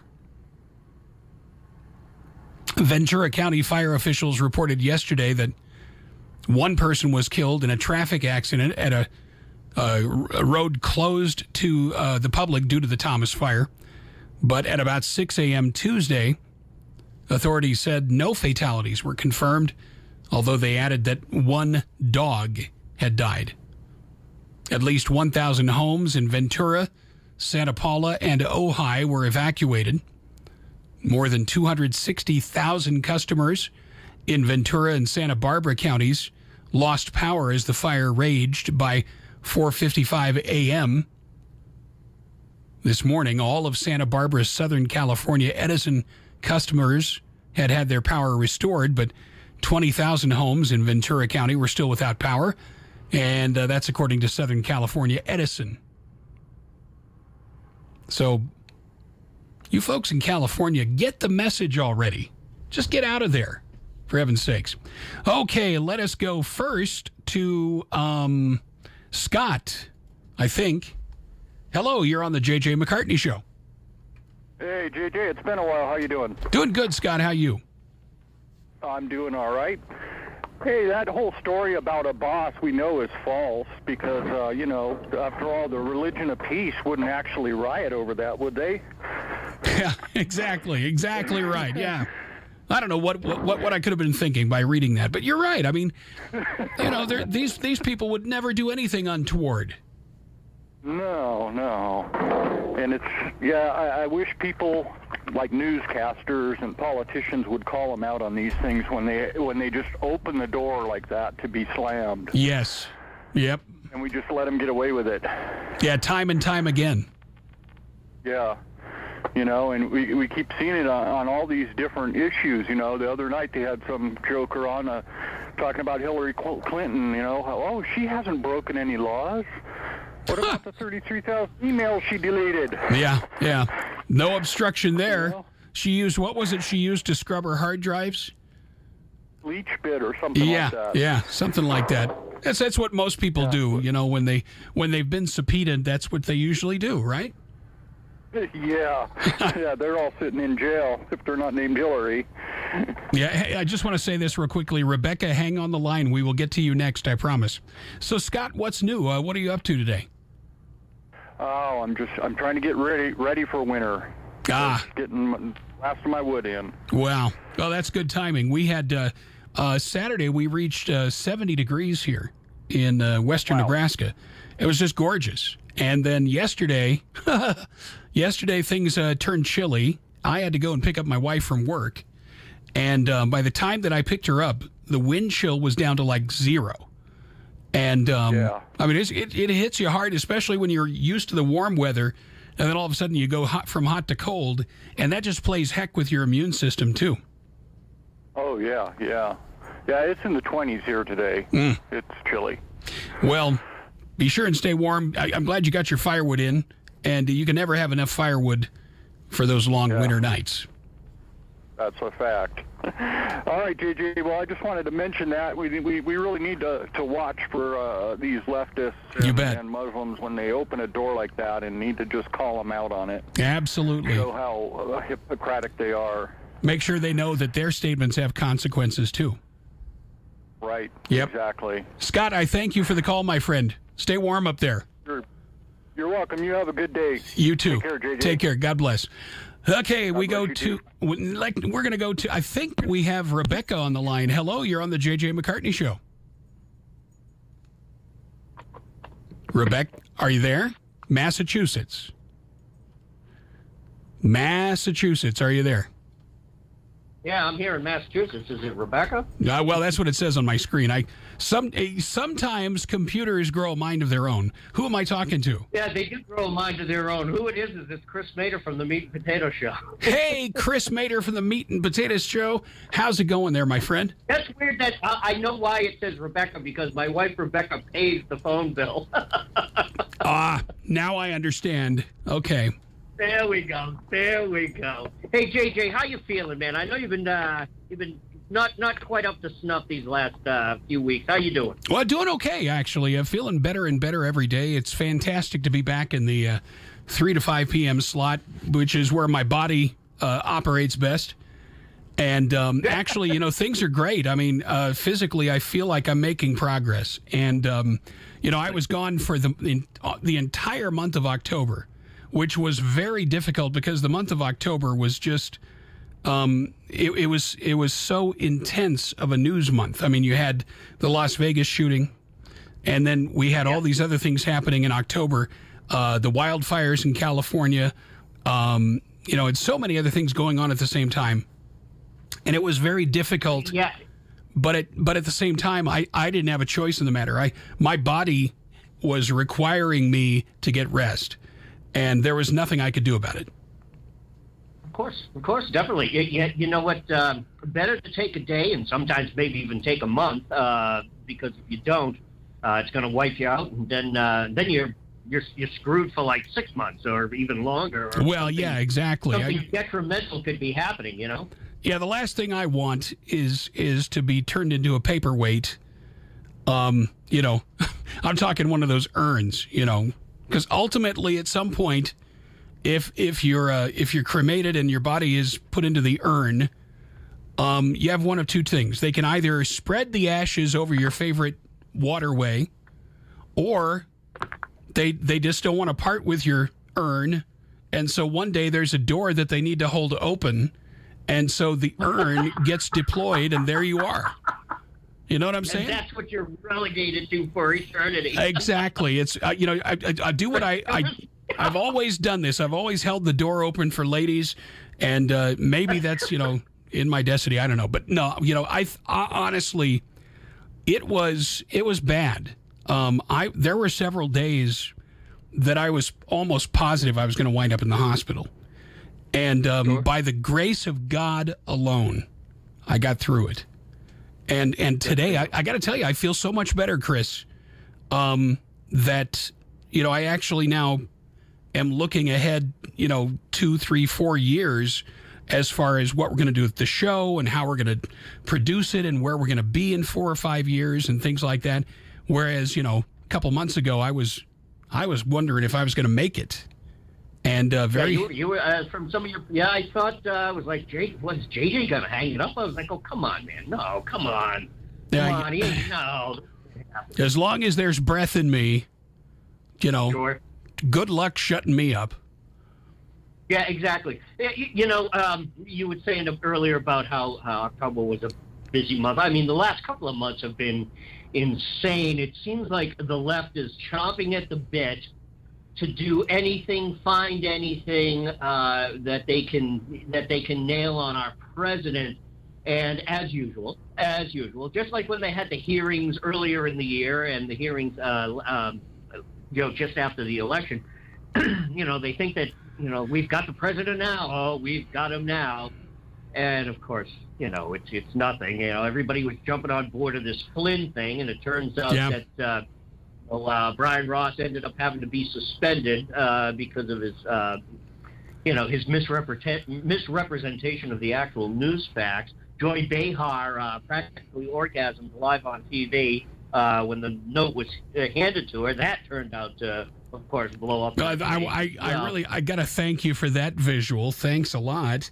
Ventura County fire officials reported yesterday that one person was killed in a traffic accident at a road closed to the public due to the Thomas fire. But at about 6 a.m. Tuesday, authorities said no fatalities were confirmed, although they added that one dog had died. At least 1,000 homes in Ventura, Santa Paula, and Ojai were evacuated. More than 260,000 customers in Ventura and Santa Barbara counties lost power as the fire raged. By 4:55 a.m. this morning, all of Santa Barbara's Southern California Edison customers had their power restored, but 20,000 homes in Ventura County were still without power, and that's according to Southern California Edison. So you folks in California, get the message already. Just get out of there, for heaven's sakes. Okay, let us go first to Scott, I think. Hello, you're on the J.J. McCartney Show. Hey, J.J., it's been a while. How you doing? Doing good, Scott. How you? I'm doing all right. Hey, that whole story about a boss we know is false because, after all, the Religion of Peace wouldn't actually riot over that, would they? Yeah, exactly right, yeah. I don't know what I could have been thinking by reading that, but you're right. I mean, these people would never do anything untoward. No. And I wish people like newscasters and politicians would call them out on these things when they just open the door like that to be slammed. Yes. Yep. And we just let them get away with it. Yeah, time and time again. Yeah. And we keep seeing it on all these different issues. The other night they had some joker on talking about Hillary Clinton, how, she hasn't broken any laws. What about the 33,000 emails she deleted? Yeah. No obstruction there. She used, what was it she used to scrub her hard drives? Leech bit or something like that. Yeah, something like that. That's what most people do, when they've been subpoenaed, that's what they usually do, right? Yeah, they're all sitting in jail if they're not named Hillary. Yeah, hey, I just want to say this real quickly. Rebecca, hang on the line. We will get to you next, I promise. So, Scott, what's new? What are you up to today? Oh, I'm trying to get ready for winter. Just getting last of my wood in. Wow. Well, that's good timing. We had Saturday, we reached 70 degrees here in western Nebraska. It was just gorgeous. And then yesterday things turned chilly. I had to go and pick up my wife from work. And by the time that I picked her up, the wind chill was down to like 0. And, I mean, it hits you hard, especially when you're used to the warm weather. And then all of a sudden you go from hot to cold. And that just plays heck with your immune system, too. Oh, yeah. Yeah, it's in the 20s here today. It's chilly. Well, be sure and stay warm. I'm glad you got your firewood in. And you can never have enough firewood for those long winter nights. That's a fact. All right, JJ. Well, I just wanted to mention that we really need to watch for these leftists and Muslims when they open a door like that, and need to just call them out on it. Absolutely. Show how hypocritic they are. Make sure they know that their statements have consequences too. Right. Yep. Exactly. Scott, I thank you for the call, my friend. Stay warm up there. You're welcome. You have a good day. You too. Take care, JJ. Take care. God bless. Okay, we're going to go to, I think we have Rebecca on the line. Hello, you're on the J.J. McCartney Show. Rebecca, are you there? Massachusetts, are you there? Yeah, I'm here in Massachusetts. Is it Rebecca? Well, that's what it says on my screen. Sometimes computers grow a mind of their own. Who am I talking to? Yeah, they do grow a mind of their own. Who it is this Chris Mader from the Meat and Potato Show. Hey, Chris Mader from the Meat and Potatoes Show. How's it going there, my friend? That's weird. That I know why it says Rebecca, because my wife Rebecca pays the phone bill. Now I understand. Okay. There we go. Hey, JJ, how you feeling, man? I know you've been not quite up to snuff these last few weeks. How you doing? Well, doing okay, actually. I'm feeling better and better every day. It's fantastic to be back in the 3 to 5 p.m. slot, which is where my body operates best. And actually, things are great. I mean, physically, I feel like I'm making progress. And, I was gone for the entire month of October, which was very difficult because the month of October was just it was so intense of a news month. I mean, you had the Las Vegas shooting, and then we had all these other things happening in October, the wildfires in California, and so many other things going on at the same time, and it was very difficult. Yeah. But at the same time, I didn't have a choice in the matter. My body was requiring me to get rest. And there was nothing I could do about it. Of course, definitely. You know what? Better to take a day, and sometimes maybe even take a month, because if you don't, it's going to wipe you out, and then you're screwed for like 6 months or even longer. Or well, yeah, exactly. Something detrimental could be happening. Yeah, the last thing I want is to be turned into a paperweight. I'm talking one of those urns. Because ultimately, at some point, if you're cremated and your body is put into the urn, you have one of two things. They can either spread the ashes over your favorite waterway, or they just don't want to part with your urn. And so one day there's a door that they need to hold open, and so the urn gets deployed, and there you are. You know what I'm saying? And that's what you're relegated to for eternity. Exactly. It's I do what I've always done this. I've always held the door open for ladies, and maybe that's in my destiny. I don't know, but no, I honestly, it was bad. There were several days that I was almost positive I was going to wind up in the hospital. And by the grace of God alone, I got through it. And today, I got to tell you, I feel so much better, Chris, that, I actually now am looking ahead, 2, 3, 4 years as far as what we're going to do with the show and how we're going to produce it and where we're going to be in 4 or 5 years and things like that. Whereas, a couple months ago, I was wondering if I was going to make it. And you were from some of your I thought I was like, was JJ going to hang it up? I was like, oh, come on, man. No, come on. No. As long as there's breath in me, sure. Good luck shutting me up. Yeah, exactly. You were saying earlier about how October was a busy month. I mean, the last couple of months have been insane. It seems like the left is chomping at the bit to do anything, find anything that they can nail on our president. And as usual, just like when they had the hearings earlier in the year and the hearings, just after the election, they think that we've got the president now. Oh, we've got him now. And of course, it's nothing. Everybody was jumping on board of this Flynn thing, and it turns out that Brian Ross ended up having to be suspended because of his, his misrepresentation of the actual news facts. Joy Behar practically orgasmed live on TV when the note was handed to her. That turned out to, of course, blow up. I got to thank you for that visual. Thanks a lot.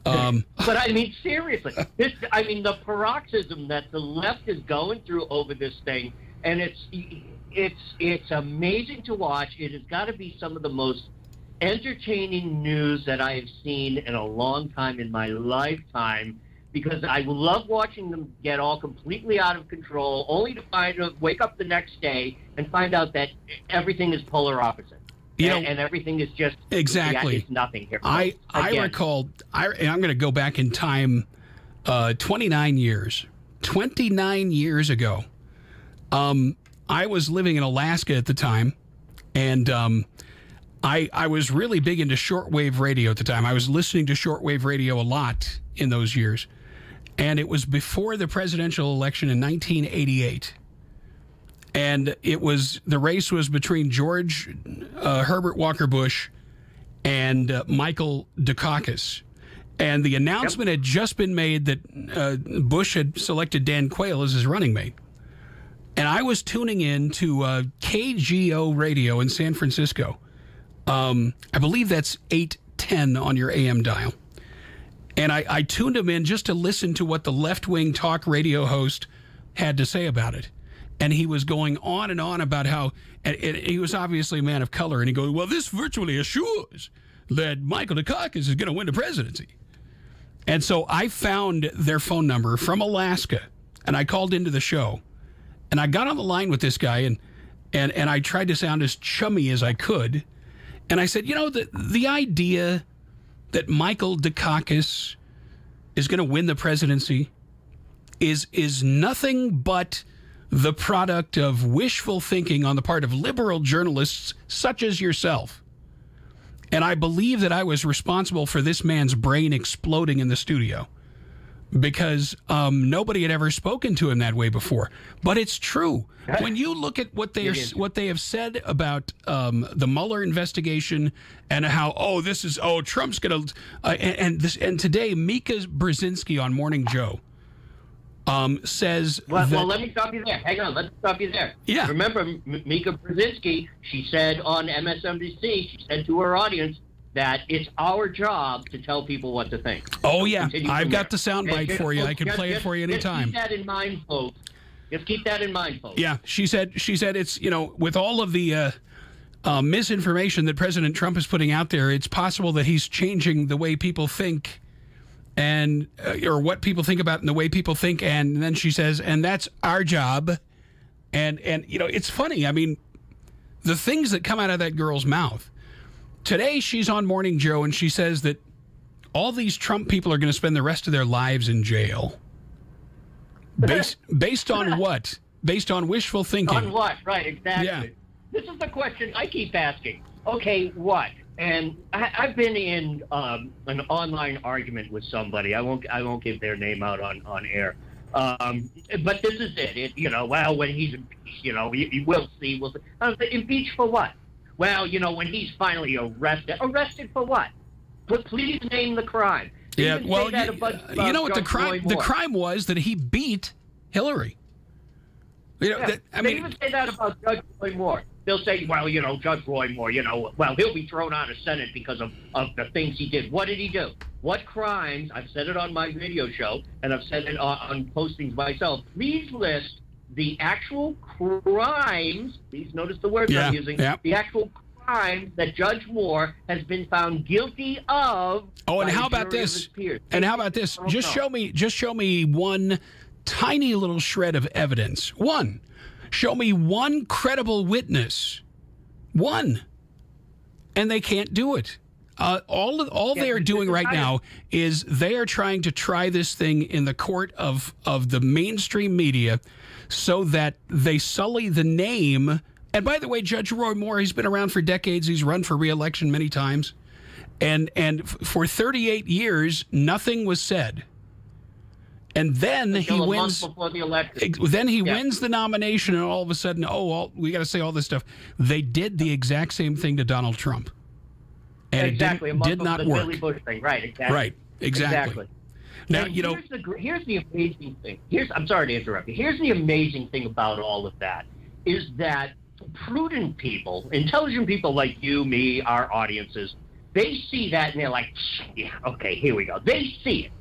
But I mean, seriously, the paroxysm that the left is going through over this thing, and it's amazing to watch. It has got to be some of the most entertaining news that I have seen in a long time in my lifetime, because I love watching them get all completely out of control, only to wake up the next day and find out that everything is polar opposite. And everything is just exactly it's nothing here. I recall. I'm going to go back in time, 29 years. 29 years ago, I was living in Alaska at the time, and I was really big into shortwave radio at the time. I was listening to shortwave radio a lot in those years, and it was before the presidential election in 1988. And the race was between George Herbert Walker Bush and Michael Dukakis. And the announcement had just been made that Bush had selected Dan Quayle as his running mate. And I was tuning in to KGO radio in San Francisco. I believe that's 810 on your AM dial. And I tuned him in just to listen to what the left-wing talk radio host had to say about it. And he was going on and on about how, and he was obviously a man of color, and he goes, well, this virtually assures that Michael Dukakis is going to win the presidency. And so I found their phone number from Alaska, and I called into the show. And I got on the line with this guy, and I tried to sound as chummy as I could. And I said, the idea that Michael Dukakis is going to win the presidency is nothing but the product of wishful thinking on the part of liberal journalists such as yourself. And I believe that I was responsible for this man's brain exploding in the studio, because nobody had ever spoken to him that way before. But it's true. When you look at what they have said about the Mueller investigation and how Trump's going to and today Mika Brzezinski on Morning Joe says well, let me stop you there. Hang on, let's stop you there. Yeah. Remember, Mika Brzezinski, she said on MSNBC, she said to her audience, that it's our job to tell people what to think. Oh, yeah. Continue I've from got there. the soundbite for you. I can play it for you anytime. Just keep that in mind, folks. Just keep that in mind, folks. Yeah, she said it's, with all of the misinformation that President Trump is putting out there, it's possible that he's changing the way people think and or what people think about and the way people think. And then she says, and that's our job. And it's funny. I mean, the things that come out of that girl's mouth. Today, she's on Morning Joe, and she says that all these Trump people are going to spend the rest of their lives in jail. Based on what? Based on wishful thinking. On what? Right, exactly. Yeah. This is the question I keep asking. Okay, what? And I've been in an online argument with somebody. I won't give their name out on air. But this is it. When he's impeached, we'll see. I was like, impeached for what? Well, when he's finally arrested. Arrested for what? But please name the crime. Yeah, well, you know what the crime was? That he beat Hillary. They even say that about Judge Roy Moore. They'll say, well, Judge Roy Moore, he'll be thrown out of Senate because of the things he did. What did he do? What crimes? I've said it on my radio show, and I've said it on postings myself. Please list the actual crimes. Please notice the words I'm using. Yeah. The actual crimes that Judge Moore has been found guilty of. Oh, and how about this? And how about this? Just show me one tiny little shred of evidence. One. Show me one credible witness. One. And they can't do it. All they are doing right now is they are trying to try this thing in the court of the mainstream media so that they sully the name. And by the way, Judge Roy Moore, he's been around for decades. He's run for re-election many times. And for 38 years, nothing was said. And then he wins. Before the election. Then he wins the nomination, and all of a sudden, we got to say all this stuff. They did the exact same thing to Donald Trump, and it did not work. Billy Bush thing. Right? Exactly. Right. Exactly. Now here's the amazing thing. I'm sorry to interrupt you. Here's the amazing thing about all of that is that prudent people, intelligent people like you, me, our audiences, they see that and they're like, yeah, okay, here we go. They see it.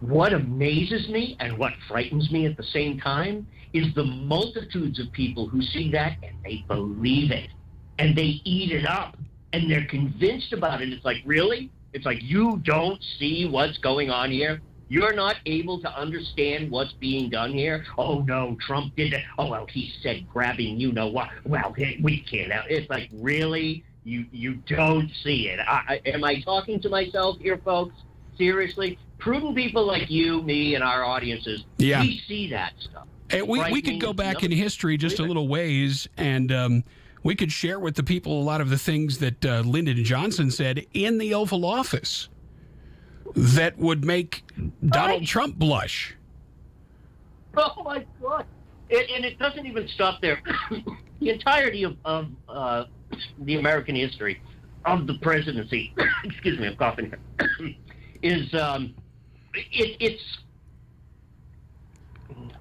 What amazes me and what frightens me at the same time is the multitudes of people who see that and they believe it and they eat it up and they're convinced about it. It's like, really? It's like, you don't see what's going on here? You're not able to understand what's being done here? Oh, no, Trump did it. Oh, well, he said grabbing what. Well, we can't. It's like, really? You don't see it. Am I talking to myself here, folks? Seriously? Prudent people like you, me, and our audiences, we see that stuff. And we could go back in history just a little ways, and we could share with the people a lot of the things that Lyndon Johnson said in the Oval Office that would make Donald Trump blush. Oh, my God. And it doesn't even stop there. The entirety of the American history of the presidency, excuse me, I'm coughing here, is... It's.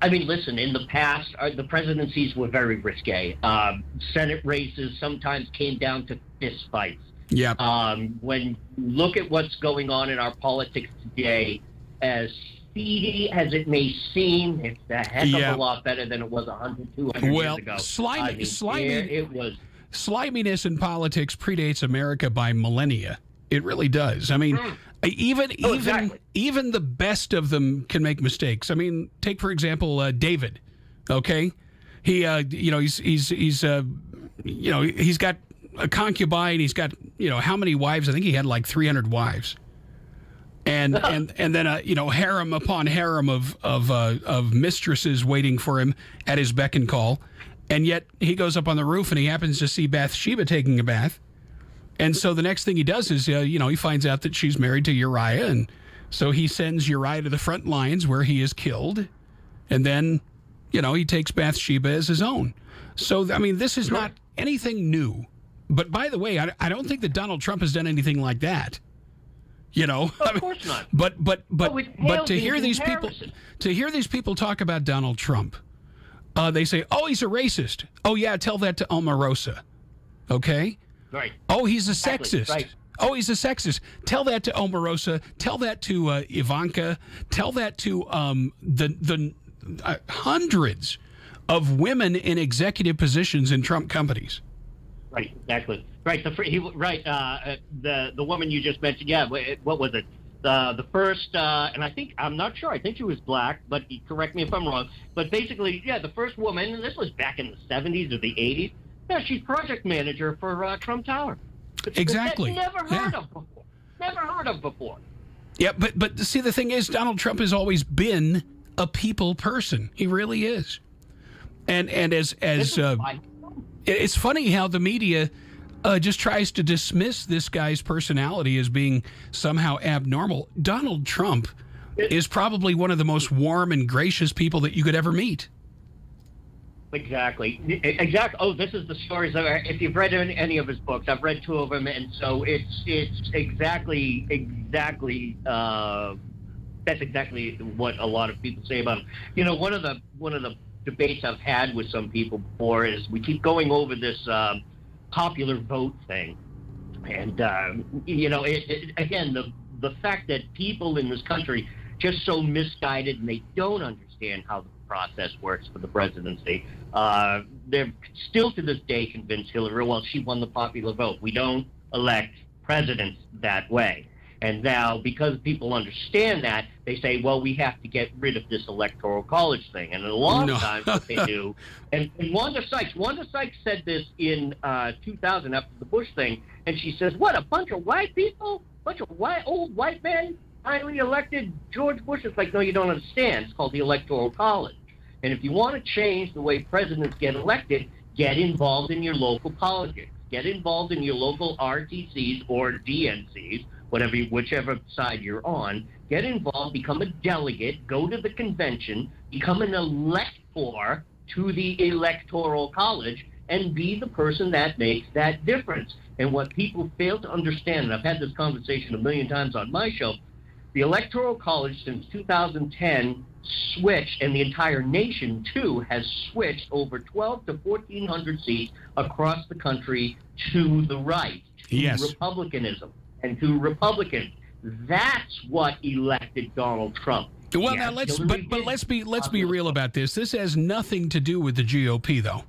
I mean, listen. In the past, the presidencies were very risque. Senate races sometimes came down to fist fights. Yeah. When you look at what's going on in our politics today, as speedy as it may seem, it's a heck of a lot better than it was 100, 200 years ago. Sliminess in politics predates America by millennia. It really does. I mean. Even the best of them can make mistakes. I mean, take for example David. Okay, he's got a concubine. He's got how many wives? I think he had like 300 wives, and then harem upon harem of mistresses waiting for him at his beck and call, and yet he goes up on the roof and he happens to see Bathsheba taking a bath. And so the next thing he does is, he finds out that she's married to Uriah. And so he sends Uriah to the front lines where he is killed. And then, he takes Bathsheba as his own. So, I mean, this is not anything new. But by the way, I don't think that Donald Trump has done anything like that. Of course not. But to hear these people talk about Donald Trump, they say, oh, he's a racist. Oh, yeah, tell that to Omarosa. Okay? Right. Oh, he's a sexist. Right. Oh, he's a sexist. Tell that to Omarosa. Tell that to Ivanka. Tell that to the hundreds of women in executive positions in Trump companies. Right, exactly. Right, the woman you just mentioned. Yeah, what was it? The first, and I'm not sure. I think she was black, but correct me if I'm wrong. But basically, yeah, the first woman. And this was back in the 70s or the 80s. Yeah, she's project manager for Trump Tower. Exactly. Never heard of before. Never heard of before. Yeah, but see, the thing is, Donald Trump has always been a people person. He really is. And it's funny how the media just tries to dismiss this guy's personality as being somehow abnormal. Donald Trump is probably one of the most warm and gracious people that you could ever meet. Exactly. Oh, this is the stories. If you've read any of his books, I've read 2 of them, and so it's exactly. That's exactly what a lot of people say about him. You know, one of the debates I've had with some people before is we keep going over this popular vote thing, and again, the fact that people in this country just so misguided and they don't understand how the process works for the presidency. They're still to this day convinced Hillary, well, she won the popular vote. We don't elect presidents that way. And now, because people understand that, they say, well, we have to get rid of this electoral college thing. And a lot of times what they do, and Wanda Sykes said this in 2000 after the Bush thing, and she says, what, a bunch of white people? Bunch of old white men finally elected George Bush? It's like, no, you don't understand. It's called the Electoral College. And if you want to change the way presidents get elected, get involved in your local politics. Get involved in your local RTCs or DNCs, whichever side you're on. Get involved, become a delegate, go to the convention, become an elector to the Electoral College, and be the person that makes that difference. And what people fail to understand, and I've had this conversation a million times on my show, the Electoral College since 2010 switched, and the entire nation too has switched over 12 to 1,400 seats across the country to the right, to Republicanism and to Republicans. That's what elected Donald Trump. Well, now let's be real about this. This has nothing to do with the GOP, though.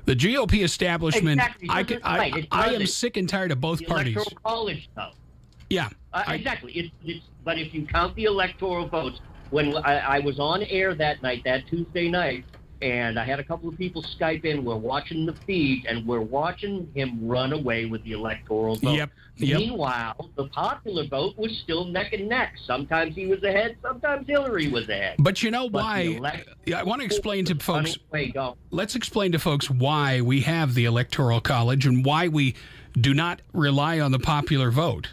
The GOP establishment. Exactly. I am sick and tired of both parties. Electoral College, though. Yeah, exactly. But if you count the electoral votes, when I was on air that night, that Tuesday night, and I had a couple of people Skype in, we're watching the feed, and we're watching him run away with the electoral vote. Yep. Meanwhile, the popular vote was still neck and neck. Sometimes he was ahead, sometimes Hillary was ahead. But you know why? I want to explain to folks. Let's explain to folks why we have the Electoral College and why we do not rely on the popular vote.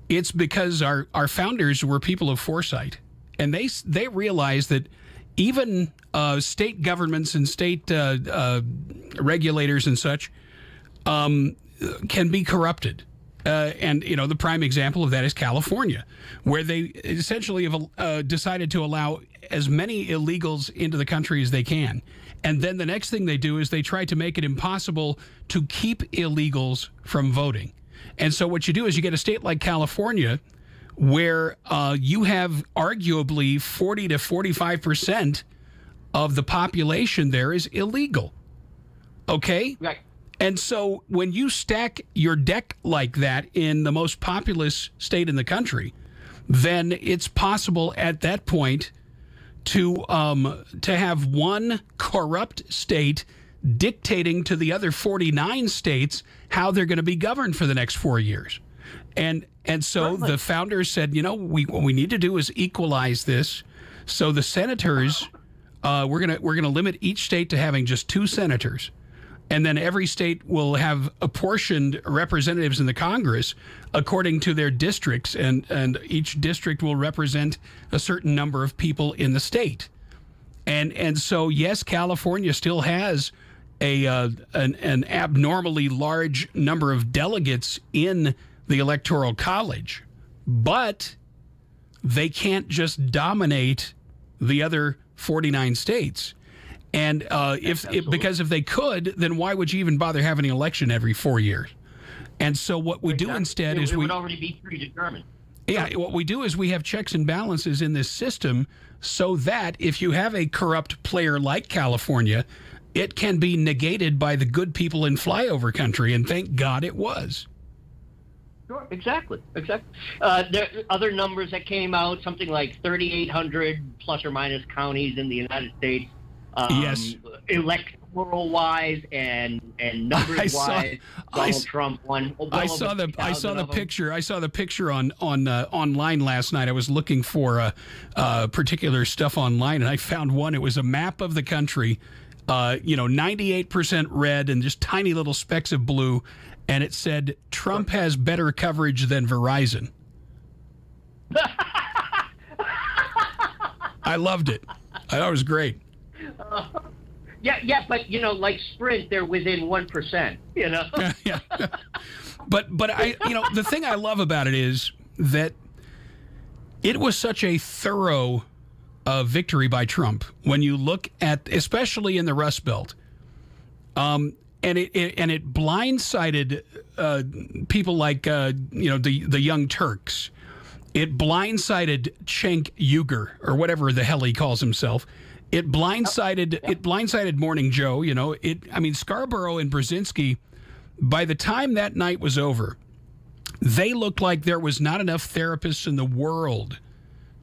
It's because our founders were people of foresight. And they realize that even state governments and state regulators and such can be corrupted. And, the prime example of that is California, where they essentially have decided to allow as many illegals into the country as they can. And then the next thing they do is they try to make it impossible to keep illegals from voting. And so what you do is you get a state like California where you have arguably 40 to 45% of the population there is illegal. Okay? Right. And so when you stack your deck like that in the most populous state in the country, then it's possible at that point to have one corrupt state dictating to the other 49 states how they're going to be governed for the next 4 years. And so the founders said, what we need to do is equalize this. So the senators, we're gonna limit each state to having just 2 senators, and then every state will have apportioned representatives in the Congress according to their districts, and each district will represent a certain number of people in the state. And so yes, California still has an abnormally large number of delegates in the Electoral College, but they can't just dominate the other 49 states. And because if they could, then why would you even bother having an election every 4 years? And so what we do instead is it would already be predetermined. Yeah, what we do is we have checks and balances in this system so that if you have a corrupt player like California, it can be negated by the good people in flyover country, and thank God it was. Sure, exactly. There are other numbers that came out, something like 3,800 plus or minus counties in the United States. Yes. Electoral-wise and numbers-wise, Donald Trump won. I saw the picture. I saw the picture on online last night. I was looking for particular stuff online, and I found one. It was a map of the country. 98% red and just tiny little specks of blue, and it said Trump has better coverage than Verizon. I loved it. I thought it was great. Yeah, but like Sprint, they're within 1%. Yeah. But I, the thing I love about it is that it was such a thorough victory by Trump when you look at, especially in the Rust Belt, and it blindsided people like the Young Turks. It blindsided Cenk Uygur, or whatever the hell he calls himself. It blindsided Morning Joe. Scarborough and Brzezinski, by the time that night was over, they looked like there was not enough therapists in the world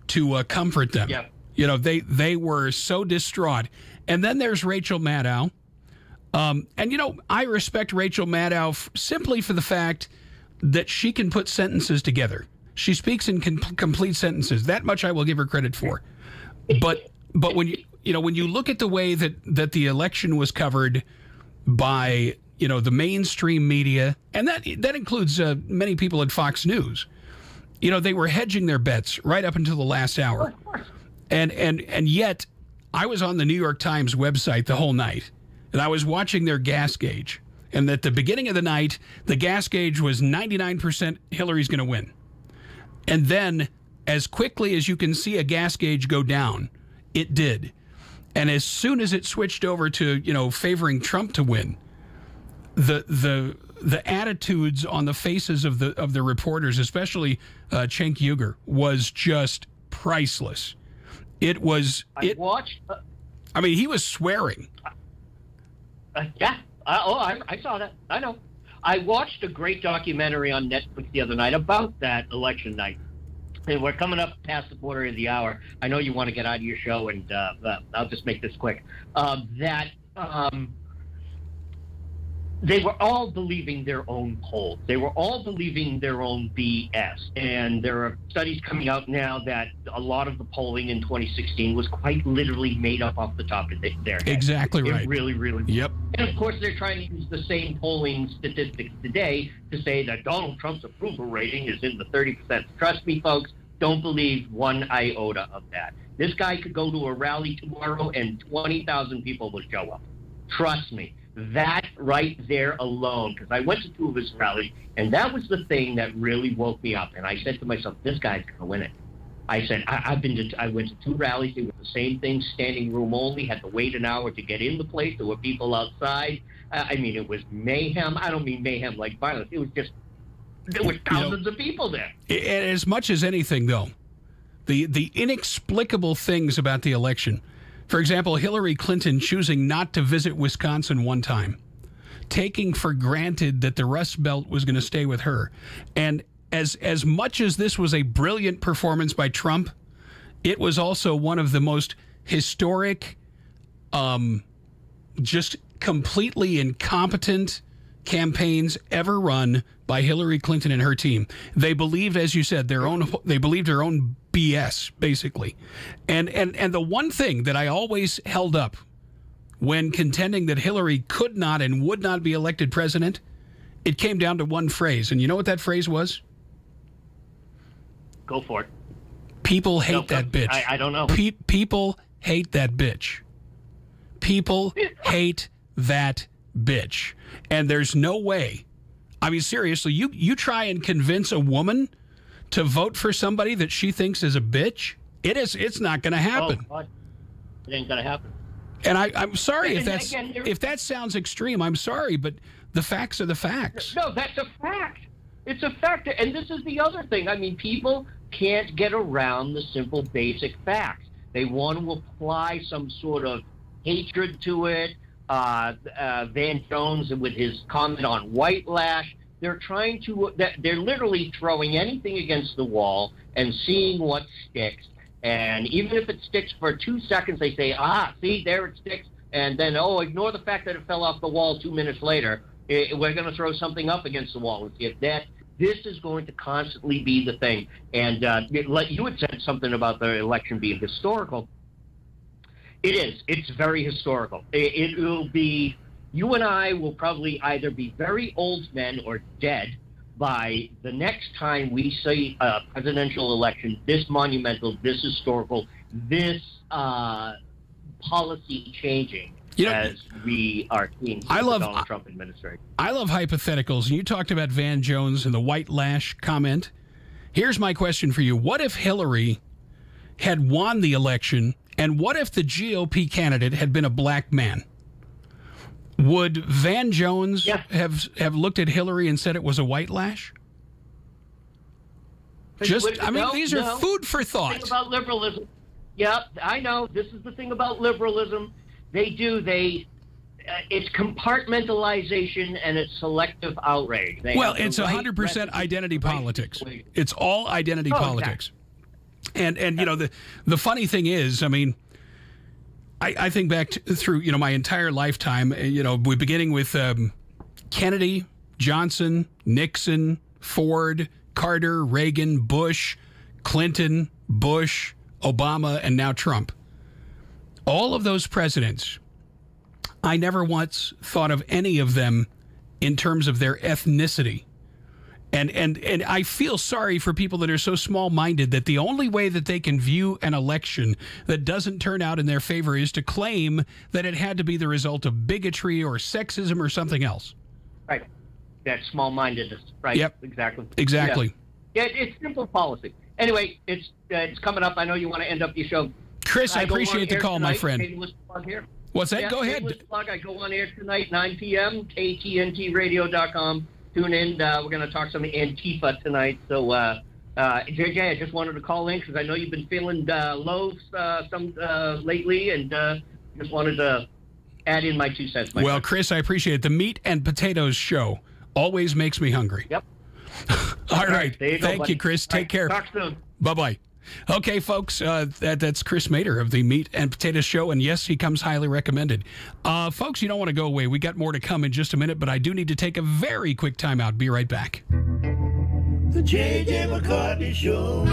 to comfort them. Yep. They were so distraught. And then there's Rachel Maddow. I respect Rachel Maddow simply for the fact that she can put sentences together. She speaks in complete sentences. That much I will give her credit for. But when you look at the way that the election was covered by the mainstream media, and that includes many people at Fox News, they were hedging their bets right up until the last hour, and yet I was on the New York Times website the whole night, and I was watching their gas gauge, and at the beginning of the night the gas gauge was 99% Hillary's going to win, and then as quickly as you can see a gas gauge go down, it did. And as soon as it switched over to, favoring Trump to win, the attitudes on the faces of the reporters, especially Cenk Uygur, was just priceless. It was. He was swearing. Yeah. I saw that. I know. I watched a great documentary on Netflix the other night about that election night. And we're coming up past the quarter of the hour. I know you want to get out of your show, and I'll just make this quick. They were all believing their own polls. They were all believing their own BS. And there are studies coming out now that a lot of the polling in 2016 was quite literally made up off the top of their head. Exactly right. It really, really. Yep. And of course, they're trying to use the same polling statistics today to say that Donald Trump's approval rating is in the 30%. Trust me, folks, don't believe one iota of that. This guy could go to a rally tomorrow and 20,000 people will show up. Trust me. That right there alone, because I went to two of his rallies, and that was the thing that really woke me up. And I said to myself, this guy's going to win it. I said, I went to two rallies. They were the same thing, standing room only, had to wait an hour to get in the place. There were people outside. It was mayhem. I don't mean mayhem like violence. It was just, there were thousands of people there. As much as anything, though, the inexplicable things about the election. For example, Hillary Clinton choosing not to visit Wisconsin one time, taking for granted that the Rust Belt was going to stay with her. And as much as this was a brilliant performance by Trump, it was also one of the most historic, just completely incompetent campaigns ever run by Hillary Clinton and her team. They believed, as you said, their own BS, basically. And the one thing that I always held up when contending that Hillary could not and would not be elected president, it came down to one phrase. And you know what that phrase was? Go for it. People hate that bitch. I don't know. People hate that bitch. People hate that bitch. And there's no way. I mean, seriously, you try and convince a woman to vote for somebody that she thinks is a bitch, it's not going to happen. Oh, God. It ain't going to happen. And I'm sorry if that sounds extreme. I'm sorry, but The facts are the facts. No, that's a fact. It's a fact. And this is the other thing. I mean, people can't get around the simple, basic facts. They want to apply some sort of hatred to it. Van Jones with his comment on white lash. They're trying to, they're literally throwing anything against the wall and seeing what sticks. And even if it sticks for 2 seconds, they say, see, there it sticks. And then, ignore the fact that it fell off the wall 2 minutes later. We're going to throw something up against the wall and see if this is going to constantly be the thing. And you had said something about the election being historical. It is. It's very historical. It will be, you and I will probably either be very old men or dead by the next time we see a presidential election this monumental, this historical, this policy changing. As we are seeing the Donald Trump administration. I love hypotheticals. You talked about Van Jones and the white lash comment. Here's my question for you. What if Hillary had won the election, and what if the GOP candidate had been a black man? Would Van Jones have looked at Hillary and said it was a white lash? These are food for thought. The thing about liberalism. Yeah, I know. This is the thing about liberalism. It's compartmentalization and it's selective outrage. It's 100% identity politics. It's all identity politics. Exactly. And the funny thing is, I mean, I think back through, my entire lifetime, we're beginning with Kennedy, Johnson, Nixon, Ford, Carter, Reagan, Bush, Clinton, Bush, Obama, and now Trump. All of those presidents, I never once thought of any of them in terms of their ethnicity. And I feel sorry for people that are so small-minded that the only way that they can view an election that doesn't turn out in their favor is to claim that it had to be the result of bigotry or sexism or something else. Right. That small-mindedness. Right. Yep. Exactly. Yeah, it's simple policy. Anyway, it's coming up. I know you want to end up your show. Chris, I appreciate the call, my friend. What's that? Go ahead. Plug. I go on air tonight, 9 p.m., KTNTradio.com. Tune in. We're going to talk some Antifa tonight. So, JJ, I just wanted to call in because I know you've been feeling low lately, and just wanted to add in my 2 cents. Well, Chris, I appreciate it. The Meat and Potatoes Show always makes me hungry. Yep. All right. Thank you, Chris. Take care. Talk soon. Bye-bye. Okay, folks, that's Chris Mader of the Meat and Potatoes Show, and yes, he comes highly recommended. Folks, you don't want to go away. We got more to come in just a minute, but I do need to take a very quick time out. Be right back. The J.J. McCartney Show.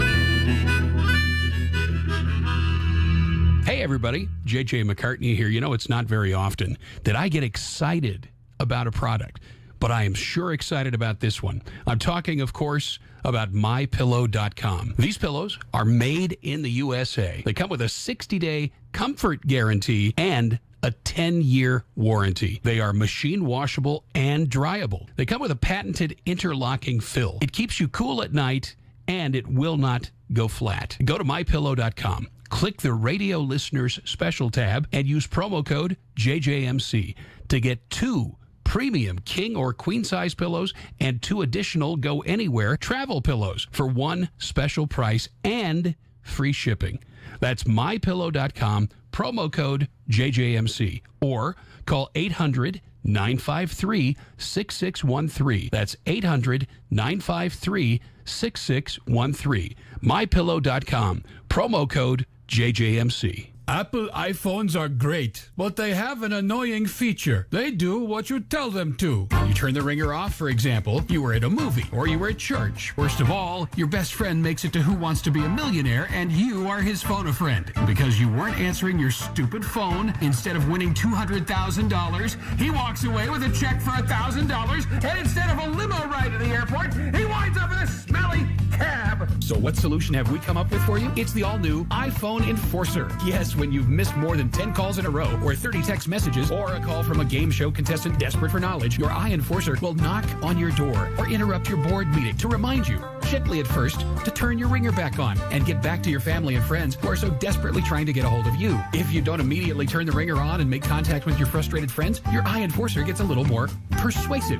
Hey, everybody. J.J. McCartney here. It's not very often that I get excited about a product, but I am sure excited about this one. I'm talking, of course, about MyPillow.com. These pillows are made in the USA. They come with a 60-day comfort guarantee and a 10-year warranty. They are machine washable and dryable. They come with a patented interlocking fill. It keeps you cool at night, and it will not go flat. Go to MyPillow.com. Click the Radio Listeners Special tab and use promo code JJMC to get 2 premium king or queen size pillows and 2 additional go anywhere travel pillows for 1 special price and free shipping. That's mypillow.com, promo code JJMC, or call 800-953-6613. That's 800-953-6613. mypillow.com, promo code JJMC. Apple iPhones are great, but they have an annoying feature. They do what you tell them to. You turn the ringer off, for example. You were at a movie, or you were at church. Worst of all, your best friend makes it to Who Wants to Be a Millionaire, and you are his phone-a-friend. Because you weren't answering your stupid phone, instead of winning $200,000, he walks away with a check for $1,000, and instead of a limo ride to the airport, he winds up in a smelly cab. So what solution have we come up with for you? It's the all-new iPhone Enforcer. Yes, when you've missed more than 10 calls in a row, or 30 text messages, or a call from a game show contestant desperate for knowledge, your eye enforcer will knock on your door or interrupt your board meeting to remind you, gently at first, to turn your ringer back on and get back to your family and friends who are so desperately trying to get a hold of you. If you don't immediately turn the ringer on and make contact with your frustrated friends, your eye enforcer gets a little more persuasive.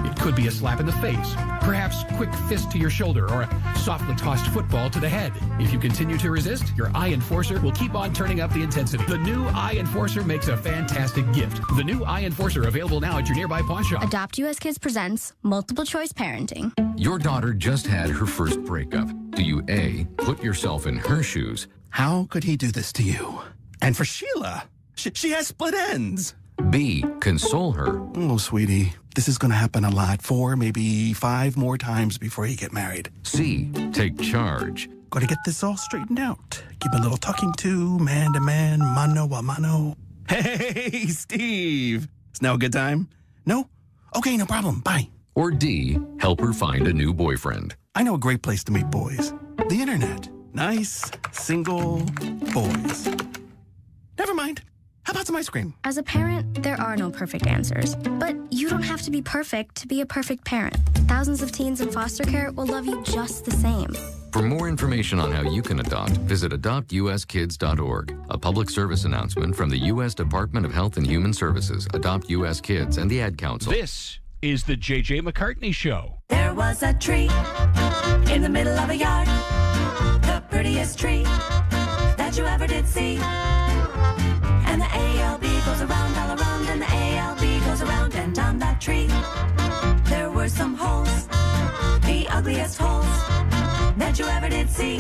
It could be a slap in the face, perhaps quick fist to your shoulder, or a softly tossed football to the head. If you continue to resist, your eye enforcer will keep on turning up the intensity. The new eye enforcer makes a fantastic gift. The new eye enforcer, available now at your nearby pawn shop. Adopt US Kids presents Multiple Choice Parenting. Your daughter just had her first breakup. Do you A, put yourself in her shoes? How could he do this to you? And for Sheila, she has split ends. B, console her. Oh, sweetie, this is going to happen a lot. 4, maybe 5 more times before you get married. C, take charge. Got to get this all straightened out. Give a little talking to, man to man, mano a mano. Hey, Steve. Is now a good time? No? Okay, no problem. Bye. Or D, help her find a new boyfriend. I know a great place to meet boys. The internet. Nice, single boys. Never mind. How about some ice cream? As a parent, there are no perfect answers. But you don't have to be perfect to be a perfect parent. Thousands of teens in foster care will love you just the same. For more information on how you can adopt, visit adoptuskids.org. A public service announcement from the U.S. Department of Health and Human Services, Adopt U.S. Kids, and the Ad Council. This is the J.J. McCartney Show. There was a tree in the middle of a yard, the prettiest tree that you ever did see. And the ALB goes around, all around, and the ALB goes around, and on that tree there were some holes, the ugliest holes that you ever did see.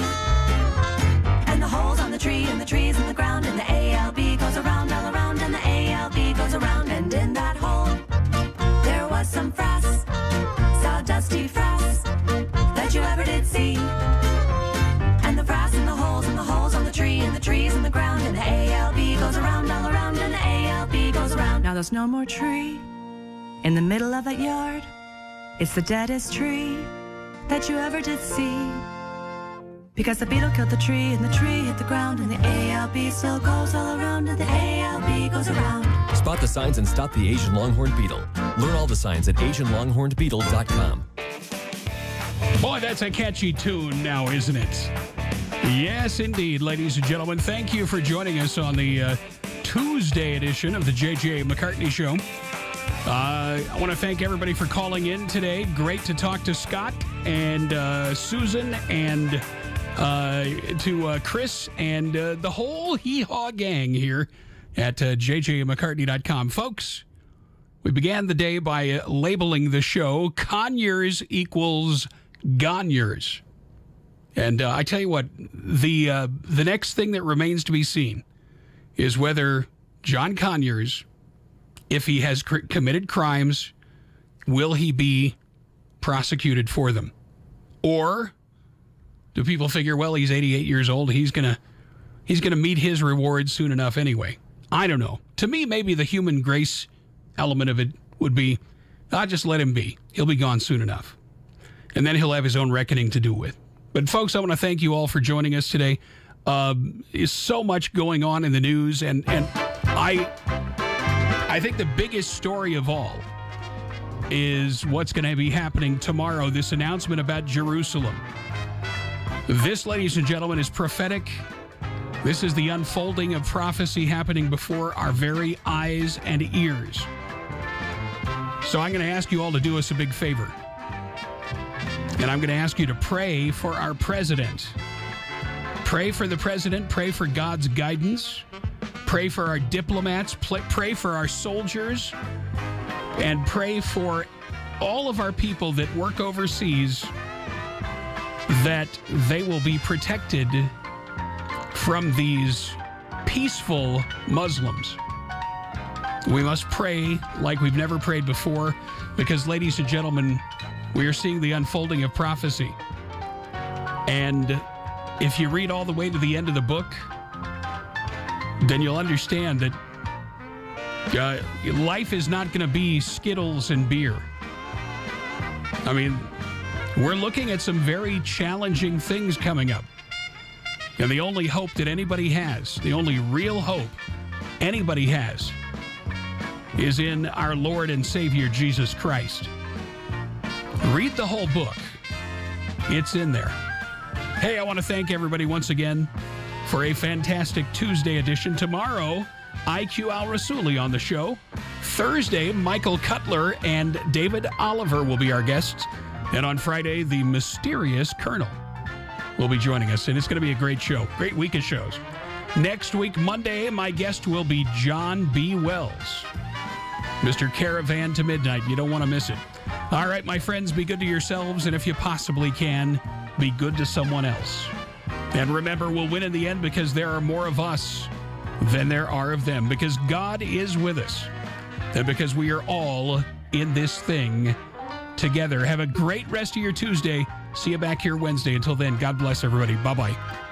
And the holes on the tree, and the trees in the ground, and the ALB goes around, all around, and the ALB goes around, and in that hole there was some frass, sawdusty frass that you ever did see. And the frass and the holes on the tree, and the trees in the ground, and the ALB goes around, all around, and the ALB goes around. Now there's no more tree in the middle of that yard. It's the deadest tree that you ever did see. Because the beetle killed the tree, and the tree hit the ground, and the ALB still goes all around, and the ALB goes around. Spot the signs and stop the Asian longhorned beetle. Learn all the signs at AsianLonghornedBeetle.com. Boy, that's a catchy tune now, isn't it? Yes, indeed, ladies and gentlemen. Thank you for joining us on the Tuesday edition of the J.J. McCartney Show. I want to thank everybody for calling in today. Great to talk to Scott and Susan and to Chris and the whole hee-haw gang here at jjmccartney.com. Folks, we began the day by labeling the show Conyers equals GONE-yers. And I tell you what, the next thing that remains to be seen is whether John Conyers, if he has committed crimes, will he be prosecuted for them? Or do people figure, well, he's 88 years old, he's gonna meet his reward soon enough anyway? I don't know. To me, maybe the human grace element of it would be, just let him be. He'll be gone soon enough. And then he'll have his own reckoning to do with. But folks, I want to thank you all for joining us today. There's so much going on in the news, and I think the biggest story of all is what's going to be happening tomorrow, this announcement about Jerusalem. This, ladies and gentlemen, is prophetic. This is the unfolding of prophecy happening before our very eyes and ears. So I'm going to ask you all to do us a big favor. And I'm going to ask you to pray for our president. Pray for the president. Pray for God's guidance. Pray for our diplomats. Pray for our soldiers. And pray for all of our people that work overseas, that they will be protected from these peaceful Muslims. We must pray like we've never prayed before, because, ladies and gentlemen, we are seeing the unfolding of prophecy. And if you read all the way to the end of the book, then you'll understand that life is not going to be Skittles and beer. I mean, we're looking at some very challenging things coming up. And the only hope that anybody has, the only real hope anybody has, is in our Lord and Savior, Jesus Christ. Read the whole book. It's in there. Hey, I want to thank everybody once again for a fantastic Tuesday edition. Tomorrow, IQ Al-Rasuli on the show. Thursday, Michael Cutler and David Oliver will be our guests. And on Friday, the mysterious Colonel will be joining us. And it's going to be a great show. Great week of shows. Next week, Monday, my guest will be John B. Wells. Mr. Caravan to Midnight. You don't want to miss it. All right, my friends, be good to yourselves. And if you possibly can, be good to someone else. And remember, we'll win in the end because there are more of us than there are of them. Because God is with us. And because we are all in this thing together. Have a great rest of your Tuesday. See you back here Wednesday. Until then, God bless everybody. Bye-bye.